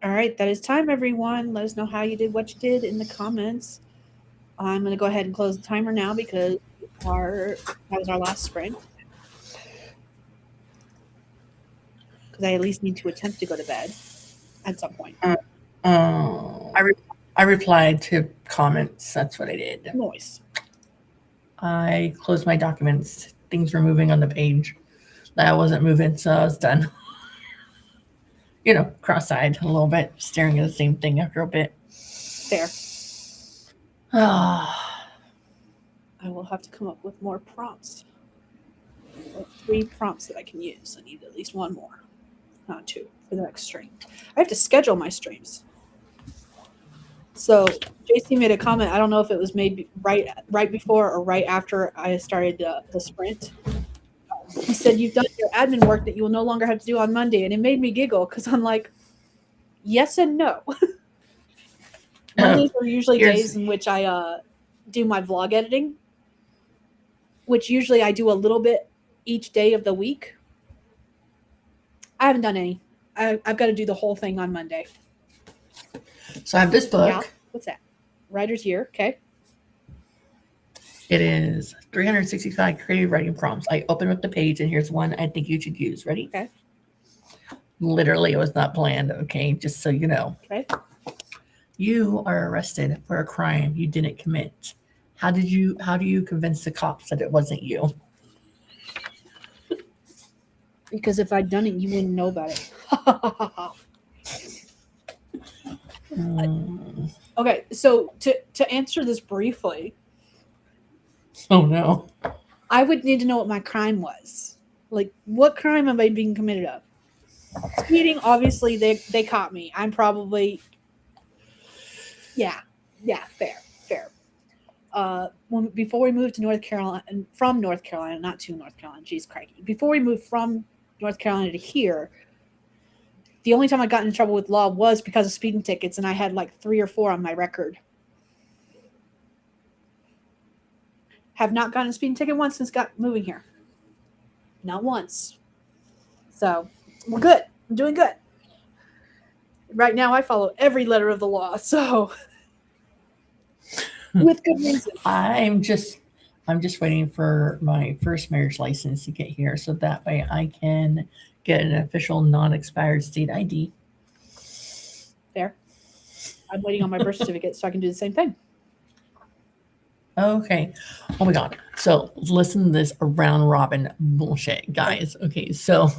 All right, that is time, everyone. Let us know how you did what you did in the comments. I'm going to go ahead and close the timer now because that was our last sprint. Because I at least need to attempt to go to bed at some point. I replied to comments. That's what I did. Noise. I closed my documents. Things were moving on the page. That wasn't moving, so I was done. Cross-eyed a little bit, staring at the same thing after a bit. Fair. Ah. I will have to come up with more prompts. 3 prompts that I can use. I need at least 1 more. Not 2 for the next stream. I have to schedule my streams. So JC made a comment. I don't know if it was made right before or right after I started the sprint. He said, "You've done your admin work that you will no longer have to do on Monday." And it made me giggle because I'm like, yes and no. Mondays are usually days in which I do my vlog editing, which usually I do a little bit each day of the week. I haven't done any. I've got to do the whole thing on Monday. So I have this book. Yeah. What's that? Writer's Year. Okay. It is 365 creative writing prompts. I open up the page and here's one I think you should use. Ready? Okay. Literally, it was not planned. Okay. Just so you know. Okay. You are arrested for a crime you didn't commit. How do you convince the cops that it wasn't you? Because if I'd done it, you wouldn't know about it. Okay, so to answer this briefly, oh no, I would need to know what my crime was. Like, what crime am I being committed of? Speeding, obviously, they caught me. I'm probably, yeah, fair. Before we moved to North Carolina, and from North Carolina, not to North Carolina, geez, crikey. Before we moved from North Carolina to here, the only time I got in trouble with law was because of speeding tickets, and I had like 3 or 4 on my record. Have not gotten a speeding ticket once since moving here. Not once. So we're good. I'm doing good. Right now, I follow every letter of the law. So with good reason. I'm just waiting for my first marriage license to get here, so that way I can get an official non-expired state ID. Fair. I'm waiting on my birth certificate so I can do the same thing. Okay. Oh my God. So listen to this round robin bullshit, guys. Okay. So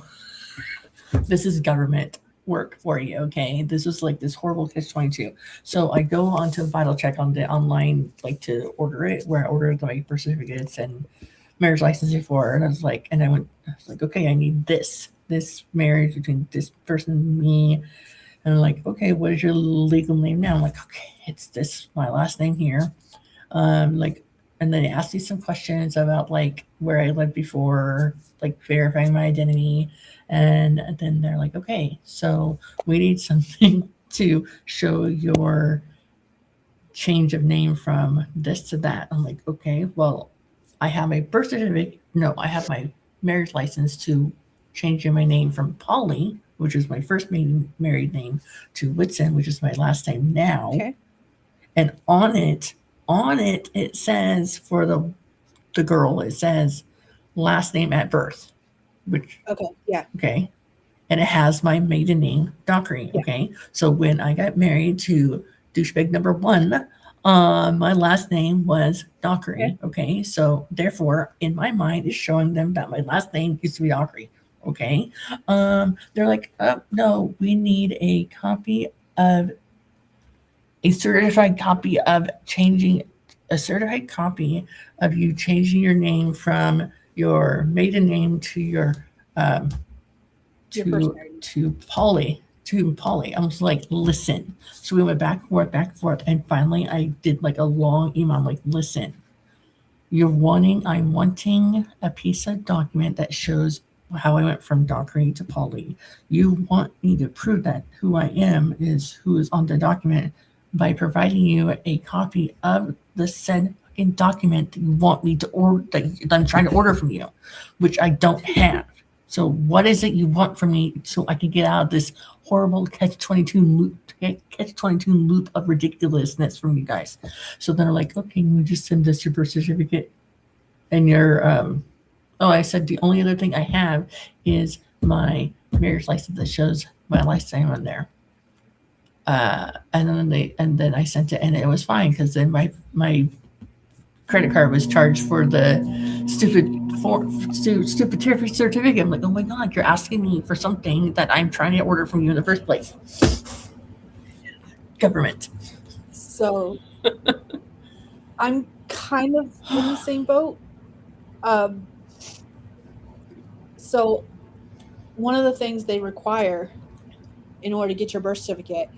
this is government work for you. Okay. This was like this horrible catch-22. So I go onto Vital Check on the online, like to order it, where I ordered my birth certificates and marriage license before. And I was like, okay, I need this marriage between this person and me. And I'm like, okay, what is your legal name now? I'm like, okay, it's this, my last name here. And then they asked me some questions about like where I lived before, like verifying my identity. And then they're like, okay, so we need something to show your change of name from this to that. I'm like, okay, well, I have my birth certificate. No, I have my marriage license to changing my name from Polly, which is my first married name, to Whitson, which is my last name now. Okay. And on it, it says for the girl, it says last name at birth, which okay, and it has my maiden name, Dockery. Yeah. Okay, so when I got married to douchebag number 1, my last name was Dockery. Okay, so therefore, in my mind, it's showing them that my last name used to be Dockery. Okay, they're like, no, we need a certified copy of you changing your name from your maiden name to your to Polly. I was like, listen. So we went back and forth, and finally I did like a long email. I'm like, listen, I'm wanting a piece of document that shows how I went from Dockery to Polly. You want me to prove that who I am is who is on the document by providing you a copy of the said document that you want me to order, that I'm trying to order from you, which I don't have. So what is it you want from me so I can get out of this horrible catch-22 loop of ridiculousness from you guys? So they're like, okay, you just send us your birth certificate and your I said the only other thing I have is my marriage license that shows my lifetime on there. And then I sent it and it was fine because then my credit card was charged for the stupid certificate. I'm like, oh my god, you're asking me for something that I'm trying to order from you in the first place. Government. So I'm kind of in the same boat. So one of the things they require in order to get your birth certificate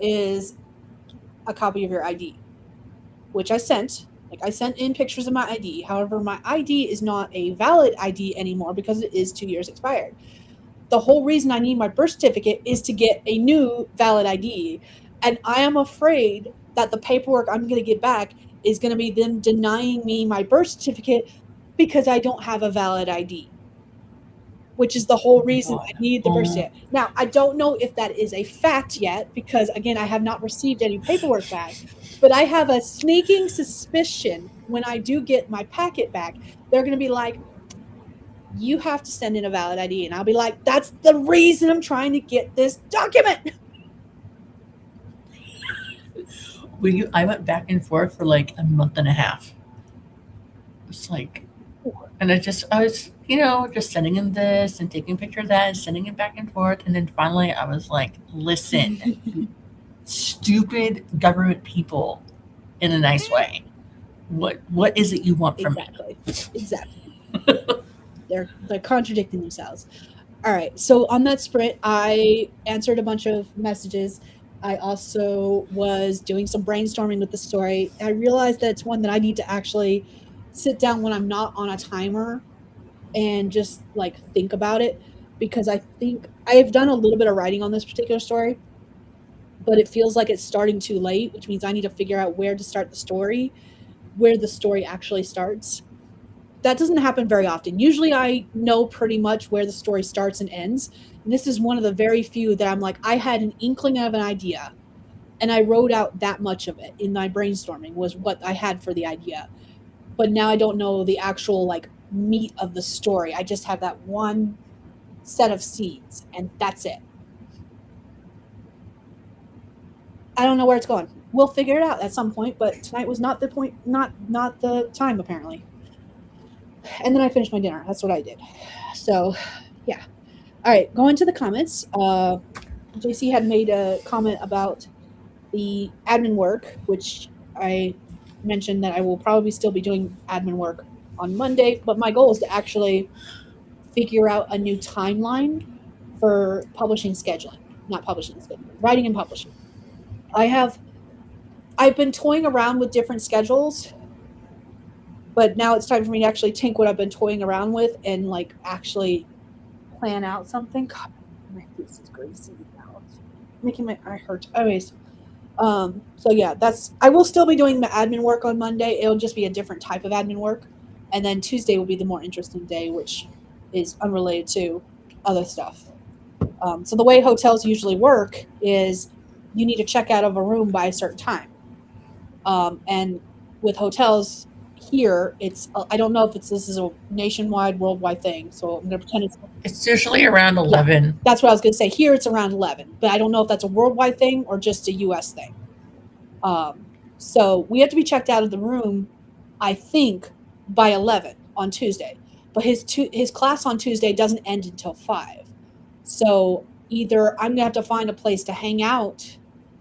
is a copy of your ID, which I sent. Like, I sent in pictures of my ID. However, my ID is not a valid ID anymore because it is 2 years expired. The whole reason I need my birth certificate is to get a new valid ID. And I am afraid that the paperwork I'm going to get back is going to be them denying me my birth certificate because I don't have a valid ID, which is the whole reason I need the birth certificate. Now, I don't know if that is a fact yet because, again, I have not received any paperwork back. But I have a sneaking suspicion when I do get my packet back, they're going to be like, you have to send in a valid ID. And I'll be like, that's the reason I'm trying to get this document. I went back and forth for like a month and a half. It's like, and I was, just sending him this and taking a picture of that and sending it back and forth. And then finally I was like, listen, you stupid government people in a nice way. What is it you want from me? Exactly. They're contradicting themselves. All right. So on that sprint, I answered a bunch of messages. I also was doing some brainstorming with the story. I realized that it's one that I need to actually sit down when I'm not on a timer and just like think about it, because I think I have done a little bit of writing on this particular story, but it feels like it's starting too late, which means I need to figure out where to start the story, where the story actually starts. That doesn't happen very often. Usually I know pretty much where the story starts and ends. And this is one of the very few that I'm like, I had an inkling of an idea and I wrote out that much of it in my brainstorming was what I had for the idea. But now I don't know the actual like meat of the story. I just have that one set of seeds and that's it. I don't know where it's going. We'll figure it out at some point, but tonight was not the point, not the time apparently. And then I finished my dinner. That's what I did. So, yeah. All right, going to the comments. JC had made a comment about the admin work, which I mentioned that I will probably still be doing admin work on Monday, but my goal is to actually figure out a new timeline for publishing scheduling. Not publishing scheduling, writing and publishing. I've been toying around with different schedules, but now it's time for me to actually take what I've been toying around with and like actually plan out something. God, my face is greasy now. It's making my eye hurt. Anyways, so yeah, I will still be doing the admin work on Monday. It'll just be a different type of admin work. And then Tuesday will be the more interesting day, which is unrelated to other stuff. So the way hotels usually work is you need to check out of a room by a certain time. And with hotels here, I don't know if this is a nationwide, worldwide thing. So I'm going to pretend it's usually around 11. Yeah, that's what I was going to say. Here it's around 11, but I don't know if that's a worldwide thing or just a U.S. thing. So we have to be checked out of the room, I think, by 11 on Tuesday. But his class on Tuesday doesn't end until 5. So either I'm going to have to find a place to hang out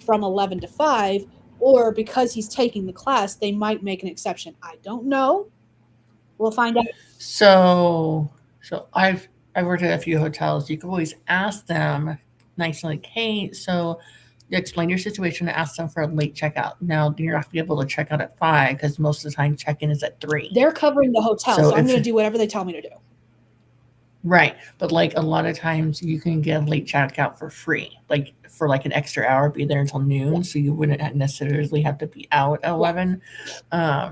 from 11 to 5, or because he's taking the class, they might make an exception. I don't know. We'll find out. So I've worked at a few hotels. You can always ask them nicely, like, hey, so you explain your situation and ask them for a late checkout. Now you're not going to be able to check out at 5 because most of the time check-in is at 3. They're covering the hotel, so I'm going to do whatever they tell me to do. Right. But like a lot of times you can get a late checkout for free, like for like an extra hour, be there until noon. Yeah. So you wouldn't necessarily have to be out at 11.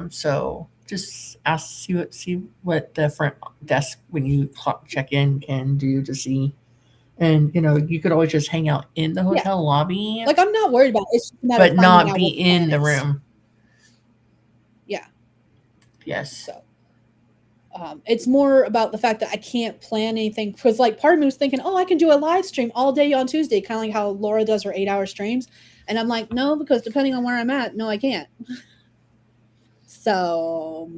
So just ask, see what the front desk when you check in can do to see. And you could always just hang out in the hotel lobby, Like, I'm not worried about it. It's just a matter of but finding not out be what plan in the is. room. Yeah. Yes. So it's more about the fact that I can't plan anything, because like part of me was thinking, oh, I can do a live stream all day on Tuesday, kind of like how Laura does her 8-hour streams. And I'm like, no, because depending on where I'm at, no, I can't. So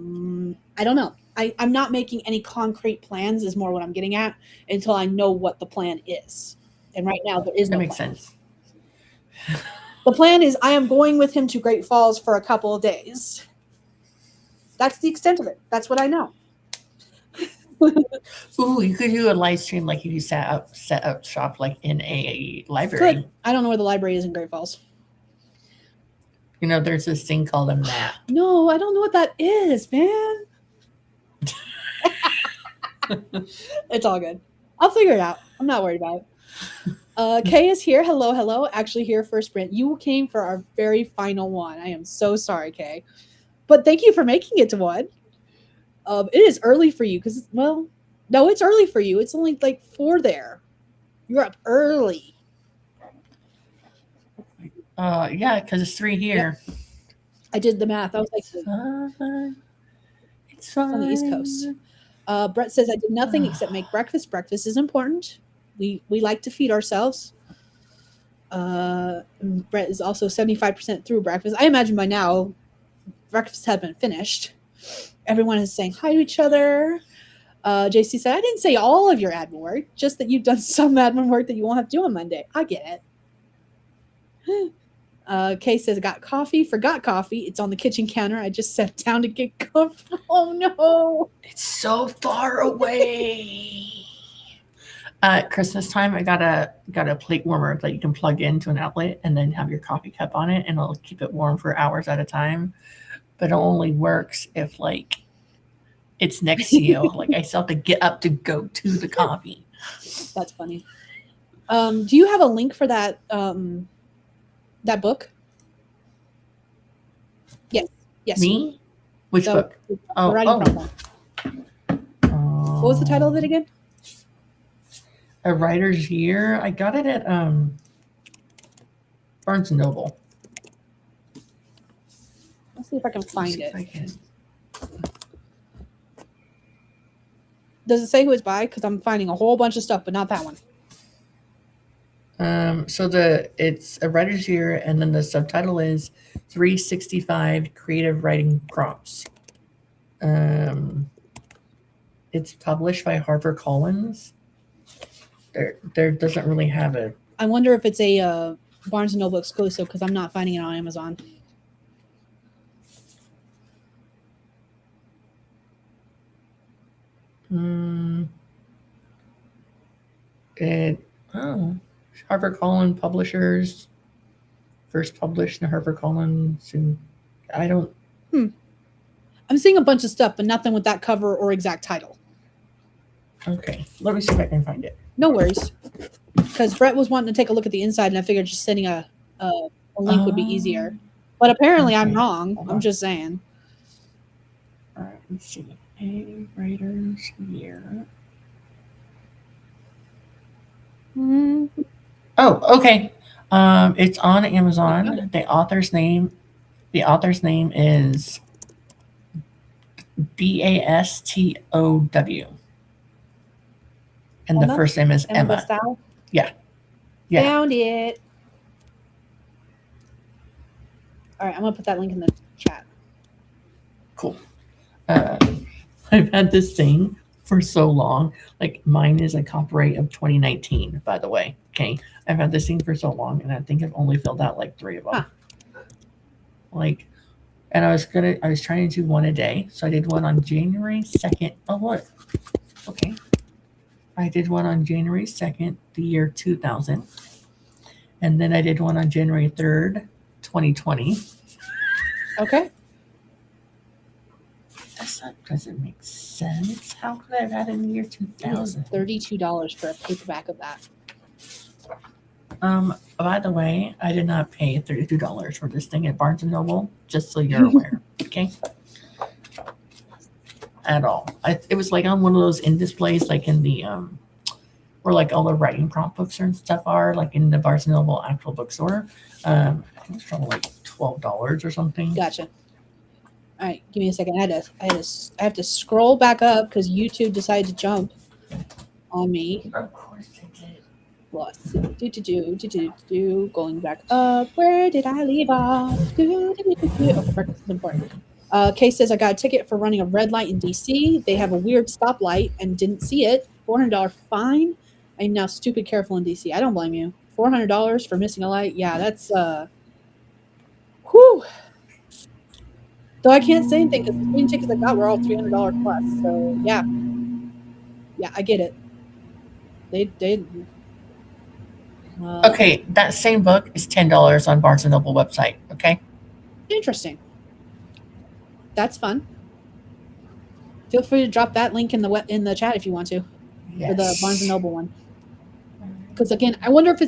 I don't know. I'm not making any concrete plans is more what I'm getting at until I know what the plan is. And right now there is That no makes plan. sense. The plan is I am going with him to Great Falls for a couple of days. That's the extent of it. That's what I know. Ooh, you could do a live stream like if you set up shop like in a library. Good. I don't know where the library is in Great Falls. There's this thing called a map. No, I don't know what that is, man. It's all good. I'll figure it out. I'm not worried about it. Kay is here. Hello, hello. Actually here for a sprint. You came for our very final one. I am so sorry, Kay. But thank you for making it to one. It is early for you because, well, no, it's early for you. It's only like 4 there. You're up early. Yeah, because it's 3 here. Yep. I did the math. I was like, it's fine. On the East Coast. Brett says I did nothing except make breakfast. Breakfast is important. We like to feed ourselves. Brett is also 75% through breakfast. I imagine by now breakfast has been finished. Everyone is saying hi to each other. JC said, I didn't say all of your admin work, just that you've done some admin work that you won't have to do on Monday. I get it. Kay says, forgot coffee. It's on the kitchen counter. I just sat down to get coffee. Oh, no. It's so far away. At Christmas time, I got a plate warmer that you can plug into an outlet and then have your coffee cup on it, and it'll keep it warm for hours at a time. But it only works if, like, it's next to you. Like, I still have to get up to go to the coffee. That's funny. Do you have a link for that that book? Yes. Me? Which book? The writing problem. What was the title of it again? A Writer's Year. I got it at Barnes & Noble. Let's see if I can find it. Does it say who it's by? Because I'm finding a whole bunch of stuff, but not that one. So it's A Writer's Year, and then the subtitle is 365 Creative Writing Prompts. It's published by HarperCollins. There doesn't really have a. I wonder if it's a Barnes & Noble exclusive, because I'm not finding it on Amazon. HarperCollins Publishers, first published in HarperCollins, and I don't. I'm seeing a bunch of stuff, but nothing with that cover or exact title. Okay, let me see if I can find it. No worries, because Brett was wanting to take a look at the inside, and I figured just sending a link would be easier. But apparently, I'm wrong. I'm just saying. All right, let's see. A Writer's Year. Oh, okay. It's on Amazon. The author's name is Bastow. And the first name is Emma. Bastow? Yeah. Found it. All right, I'm gonna put that link in the chat. Cool. I've had this thing for so long. Like, mine is a copyright of 2019, by the way. Okay. I've had this thing for so long, and I think I've only filled out like 3 of them. Like, and I was trying to do one a day. So I did one on January 2nd. Oh, what? Okay. I did one on January 2nd, the year 2000. And then I did one on January 3rd, 2020. Okay. That doesn't make sense. How could I have had it in the year 2000? $32 for a paperback of that. By the way, I did not pay $32 for this thing at Barnes & Noble, just so you're aware. Okay. at all. It was like on one of those in displays, like in the where like all the writing prompt books and stuff are, like in the Barnes and Noble actual bookstore. I think it was probably like $12 or something. Gotcha. All right, give me a second. I have to scroll back up because YouTube decided to jump on me. Of course they did. Plus, going back up. Where did I leave off? Okay, breakfast is important. Kay says I got a ticket for running a red light in DC. They have a weird stoplight and didn't see it. $400 fine. I'm now stupid careful in DC. I don't blame you. $400 for missing a light. Yeah, that's whew. Though I can't say anything because the speeding tickets I got were all $300 plus. So yeah, I get it. They. Okay, that same book is $10 on Barnes and Noble website. Okay. Interesting. That's fun. Feel free to drop that link in the chat if you want to for the Barnes and Noble one. Because again, I wonder if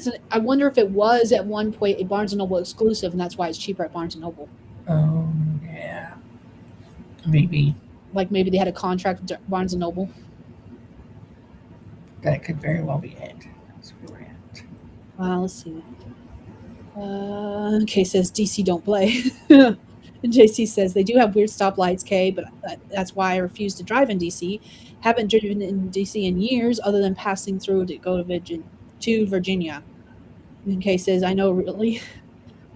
it was at one point a Barnes and Noble exclusive, and that's why it's cheaper at Barnes and Noble. Yeah. Maybe. Like maybe they had a contract with Barnes and Noble. That could very well be it. That's where we're at. Let's see. Kay says DC don't play. And JC says they do have weird stoplights, Kay, but that's why I refuse to drive in DC. Haven't driven in DC in years, other than passing through to go to Virginia. And Kay says, I know really.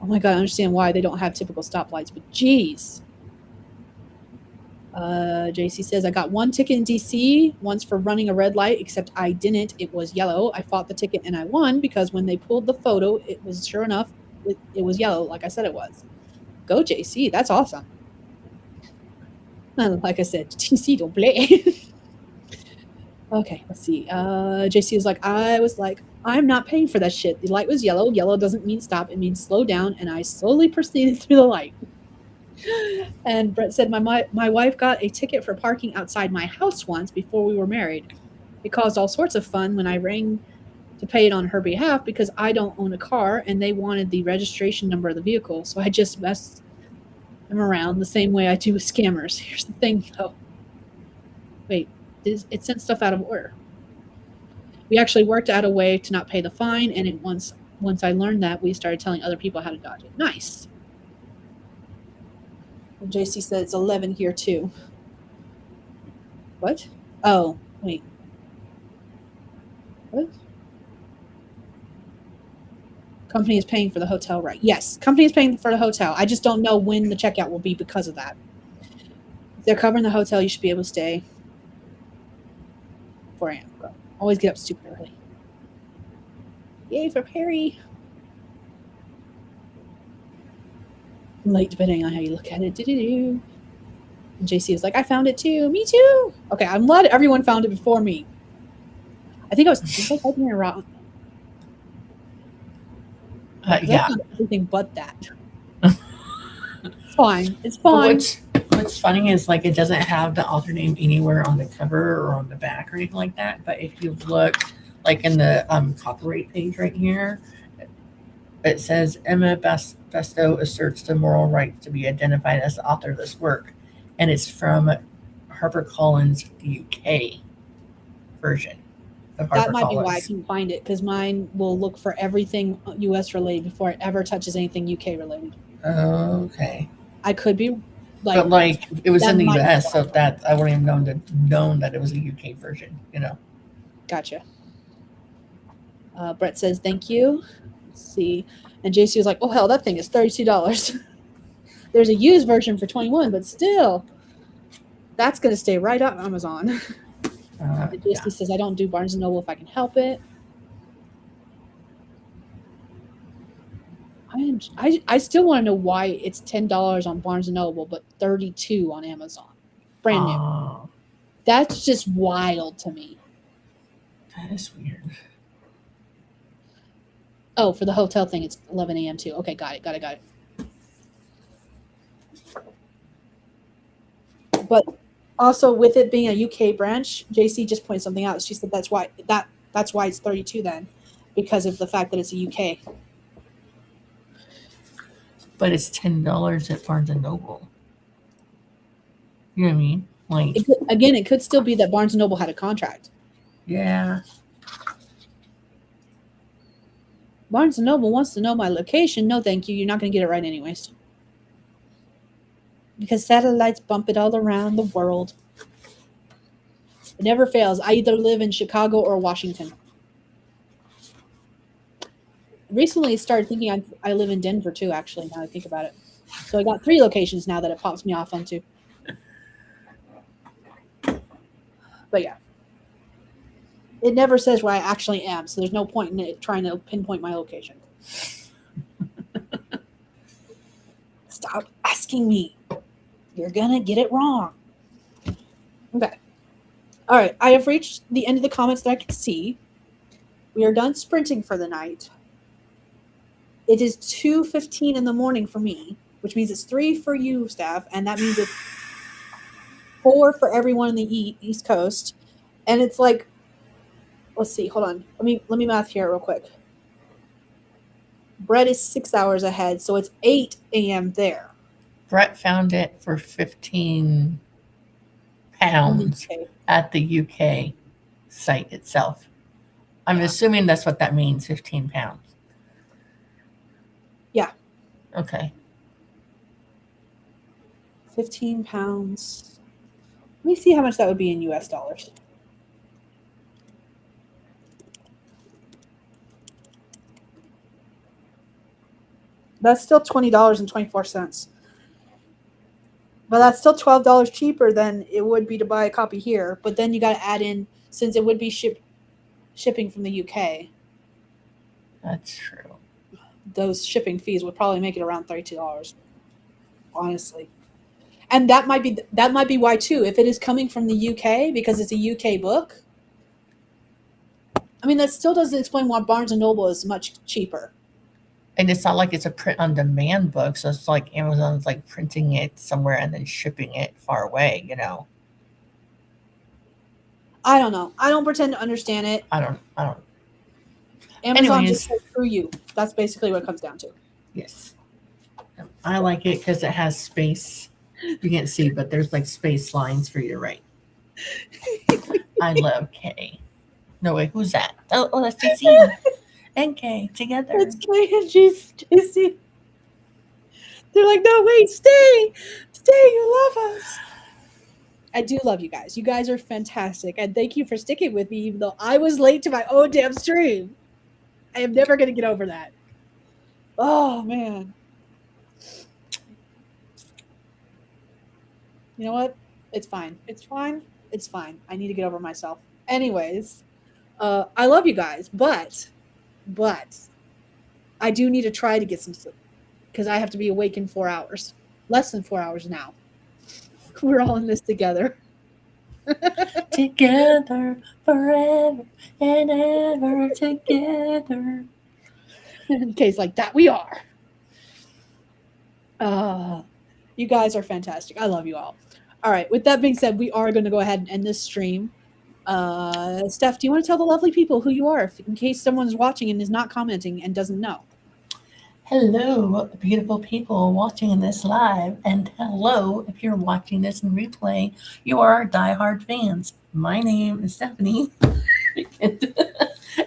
Oh my God, I understand why they don't have typical stoplights, but geez. JC says, I got one ticket in DC, once for running a red light, except I didn't. It was yellow. I fought the ticket and I won because when they pulled the photo, it was sure enough, it was yellow, like I said it was. Go JC, that's awesome. Like I said, DC don't play. Okay, let's see. JC was like, I'm not paying for that shit. The light was yellow. Yellow doesn't mean stop. It means slow down. And I slowly proceeded through the light. And Brett said, my wife got a ticket for parking outside my house once before we were married. It caused all sorts of fun when I rang to pay it on her behalf because I don't own a car and they wanted the registration number of the vehicle. So I just messed them around the same way I do with scammers. Here's the thing, though. Wait, it sent stuff out of order. We actually worked out a way to not pay the fine, and once I learned that, we started telling other people how to dodge it. Nice. And JC said it's 11 here too. What? Oh, wait. What? Company is paying for the hotel, right? Yes, company is paying for the hotel. I just don't know when the checkout will be because of that. If they're covering the hotel, you should be able to stay 4 a.m. Go. Always get up stupid early. Yay for Perry. Late depending on how you look at it. And JC is like, I found it too. Me too. Okay, I'm glad everyone found it before me. I think I was typing it wrong. Yeah. Everything but that. It's fine. It's fine. What's funny is like it doesn't have the author name anywhere on the cover or on the back or anything like that. But if you look like in the copyright page right here, it says Emma Basto asserts the moral right to be identified as the author of this work, and it's from HarperCollins, the UK version. That might be why I couldn't find it, because mine will look for everything US related before it ever touches anything UK related. Okay. I could be like, but like it was in the might be US, so why. that I wouldn't have known that it was a UK version, you know. Gotcha. Brett says thank you. Let's see. And JC was like, oh hell, that thing is $32. There's a used version for $21, but still, that's gonna stay right up Amazon. JC says I don't do Barnes and Noble if I can help it. I still want to know why it's $10 on Barnes and Noble but $32 on Amazon, brand new. That's just wild to me. That is weird. Oh, for the hotel thing, it's 11 a.m. too. Okay, got it. But also, with it being a UK branch, JC just pointed something out. She said that's why it's 32 then, because of the fact that it's a UK. But it's $10 at Barnes and Noble. You know what I mean? Like, It could still be that Barnes & Noble had a contract. yeah. Barnes & Noble wants to know my location. No, thank you. You're not going to get it right anyways. Because satellites bump it all around the world. It never fails. I either live in Chicago or Washington. Recently started thinking I live in Denver too, actually, now I think about it. So I got 3 locations now that it pops me off onto. But yeah. It never says where I actually am, so there's no point in it trying to pinpoint my location. Stop asking me. You're going to get it wrong. Okay. All right. I have reached the end of the comments that I can see. We are done sprinting for the night. It is 2:15 in the morning for me, which means it's 3 for you, staff, and that means it's 4 for everyone in the East Coast. And it's like, let's see, hold on. Let me math here real quick. Brett is 6 hours ahead, so it's 8 a.m. there. Brett found it for 15 pounds Okay. at the UK site itself. I'm assuming that's what that means, 15 pounds. Yeah. Okay. 15 pounds. Let me see how much that would be in US dollars. That's still $20.24. But that's still $12 cheaper than it would be to buy a copy here. But then you got to add in, since it would be shipping from the UK, That's true. those shipping fees would probably make it around $32, honestly. And that might be why too. If it is coming from the UK because it's a UK book, I mean that still doesn't explain why Barnes and Noble is much cheaper. And it's not like it's a print on demand book, so it's like Amazon's like printing it somewhere and then shipping it far away, you know. I don't know. I don't pretend to understand it. I don't Amazon Anyways. just says screw you. That's basically what it comes down to. Yes. I like it because it has space. You can't see, but there's like space lines for you to write. I love K. No, wait, who's that? Oh, that's JC and K together. It's Kay and JC. They're like, no, wait, stay. Stay, you love us. I do love you guys. You guys are fantastic. And thank you for sticking with me, even though I was late to my own damn stream. I am never going to get over that. Oh, man. You know what? It's fine. It's fine. It's fine. I need to get over myself. Anyways, I love you guys, but I do need to try to get some sleep because I have to be awake in 4 hours. Less than 4 hours now. We're all in this together. Together forever and ever together. In case like that, we are. You guys are fantastic. I love you all. All right. With that being said, we are going to go ahead and end this stream. Steph, do you want to tell the lovely people who you are, in case someone's watching and is not commenting and doesn't know? Hello, beautiful people watching this live, and hello if you're watching this in replay. You are our diehard fans. My name is Stephanie,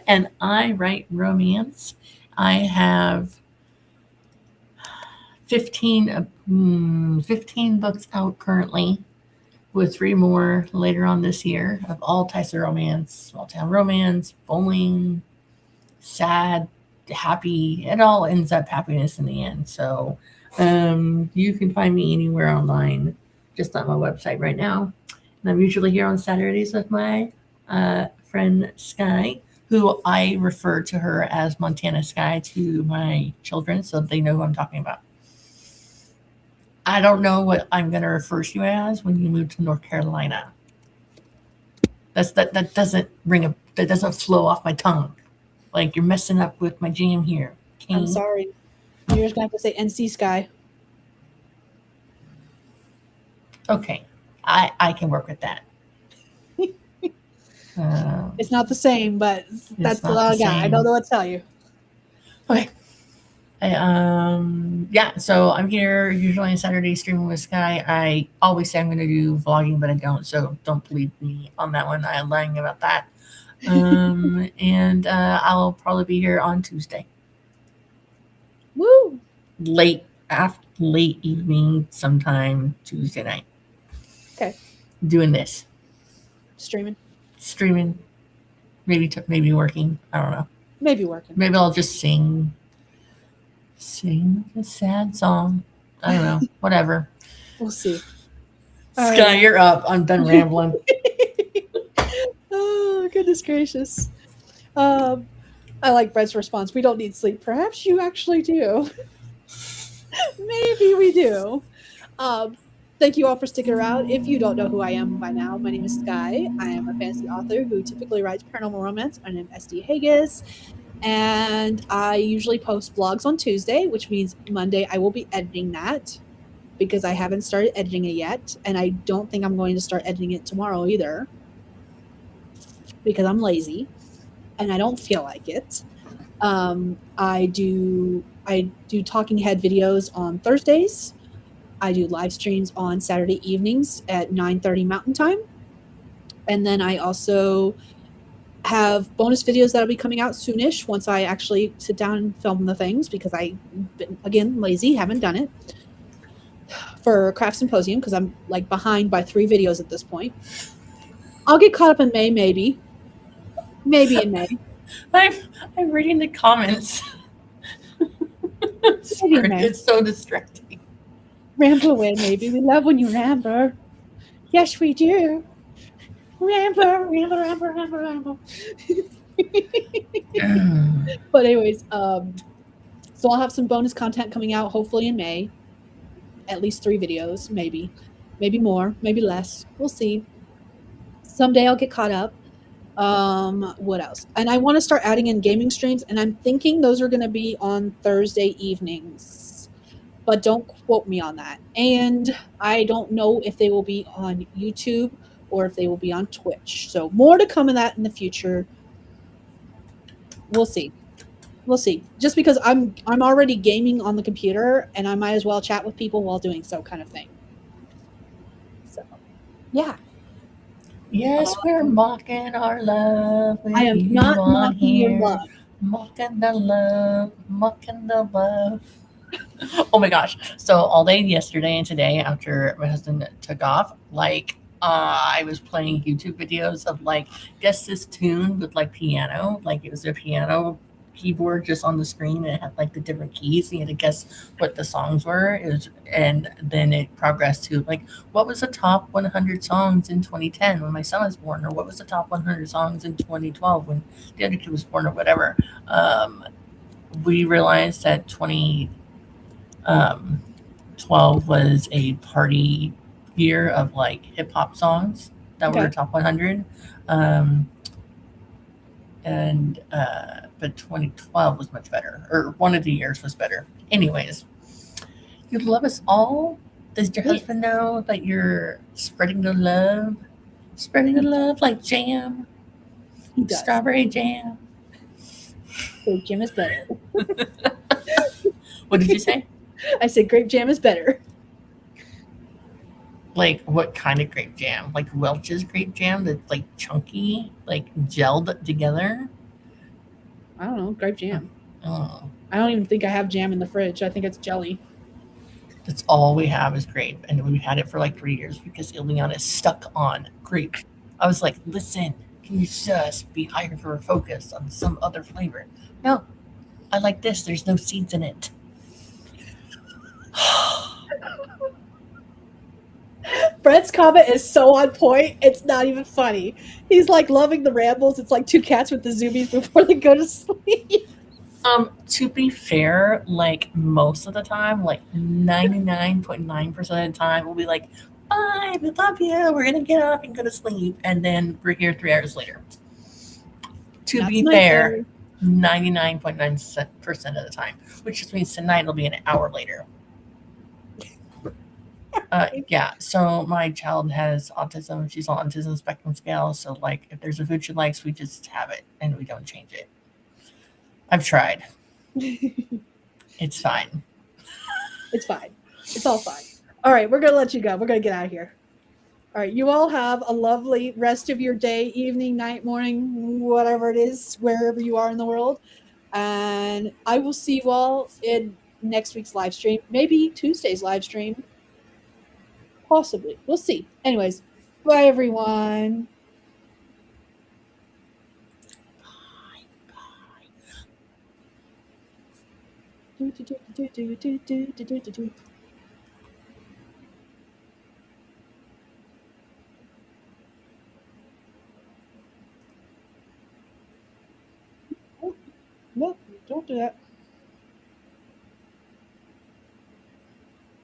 and I write romance. I have 15 books out currently, with 3 more later on this year of all types of romance, small town romance, bowling, sad, happy. It all ends up happiness in the end. So you can find me anywhere online, just on my website right now. And I'm usually here on Saturdays with my friend Skye, who I refer to her as Montana Skye to my children so they know who I'm talking about. I don't know what I'm going to refer to you as when you move to North Carolina. That doesn't flow off my tongue. Like, you're messing up with my jam here. Okay? I'm sorry. You're just going to have to say NC Sky. Okay. I can work with that. It's not the same, but that's the lot of guy. I don't know what to tell you. Okay. So I'm here usually on Saturday streaming with Skye. I always say I'm going to do vlogging, but I don't, so don't believe me on that one. I'm lying about that. And I'll probably be here on Tuesday, Woo! late evening, sometime Tuesday night. Okay. Doing this, Streaming. maybe working. I don't know. Maybe working. Maybe I'll just sing a sad song. I don't know. Whatever. We'll see. All Skye, right. you're up. I'm done rambling. Oh, goodness gracious. I like Brett's response. We don't need sleep. Perhaps you actually do. Maybe we do. Thank you all for sticking around. If you don't know who I am by now, my name is Skye. I am a fantasy author who typically writes paranormal romance. My name is SD Hegyes. And I usually post vlogs on Tuesday, which means Monday I will be editing that because I haven't started editing it yet. And I don't think I'm going to start editing it tomorrow either because I'm lazy and I don't feel like it. I do talking head videos on Thursdays. I do live streams on Saturday evenings at 9:30 Mountain Time. And then I also have bonus videos that'll be coming out soonish once I actually sit down and film the things because I've been, again, lazy, haven't done it for Craft Symposium because I'm like behind by 3 videos at this point. I'll get caught up in May, maybe in May. I'm reading the comments. Sorry, May. it's so distracting. Ramble away, maybe. We love when you ramble. Yes, we do. Ramble. But anyways, so I'll have some bonus content coming out hopefully in May. At least 3 videos, maybe more, maybe less. We'll see. Someday I'll get caught up. What else? And I want to start adding in gaming streams, and I'm thinking those are going to be on Thursday evenings. But don't quote me on that. And I don't know if they will be on YouTube or if they will be on Twitch. So more to come in that in the future. We'll see. Just because I'm already gaming on the computer and I might as well chat with people while doing so kind of thing. So, yeah. Yes, we're mocking our love. I am not mocking your love. Mocking the love. Oh my gosh. So all day yesterday and today after my husband took off, I was playing YouTube videos of guess this tune with piano. It was a piano keyboard just on the screen and it had the different keys and you had to guess what the songs were. And then it progressed to what was the top 100 songs in 2010 when my son was born, or what was the top 100 songs in 2012 when the other kid was born, or whatever. We realized that 2012 was a party year of hip hop songs that were top 100. But 2012 was much better, or one of the years was better. Anyways, you love us all. Does your husband know that you're spreading the love? Spreading the love like jam. He does. Strawberry jam. Grape jam is better. What did you say? I said grape jam is better. What kind of grape jam? Welch's grape jam that's chunky, gelled together? I don't know, grape jam. Oh. I don't even think I have jam in the fridge. I think it's jelly. That's all we have is grape. And we've had it for 3 years because Ileana is stuck on grape. I was like, listen, can you just be hyper focused on some other flavor? No, I like this. There's no seeds in it. Brett's comment is so on point. It's not even funny. He's loving the rambles. It's like 2 cats with the zoomies before they go to sleep. To be fair, most of the time, 99.9% of the time, we'll be bye, we love you. We're gonna get up and go to sleep, and then we're here 3 hours later. To be fair, 99.9% of the time, which just means tonight it'll be an hour later. Yeah, so my child has autism. She's on autism spectrum scale. So if there's a food she likes, we just have it and we don't change it. I've tried. It's fine. It's fine. It's all fine. All right, we're going to let you go. We're going to get out of here. All right, you all have a lovely rest of your day, evening, night, morning, whatever it is, wherever you are in the world. And I will see you all in next week's live stream, maybe Tuesday's live stream. Possibly. We'll see. Anyways, bye, everyone. No, don't do that.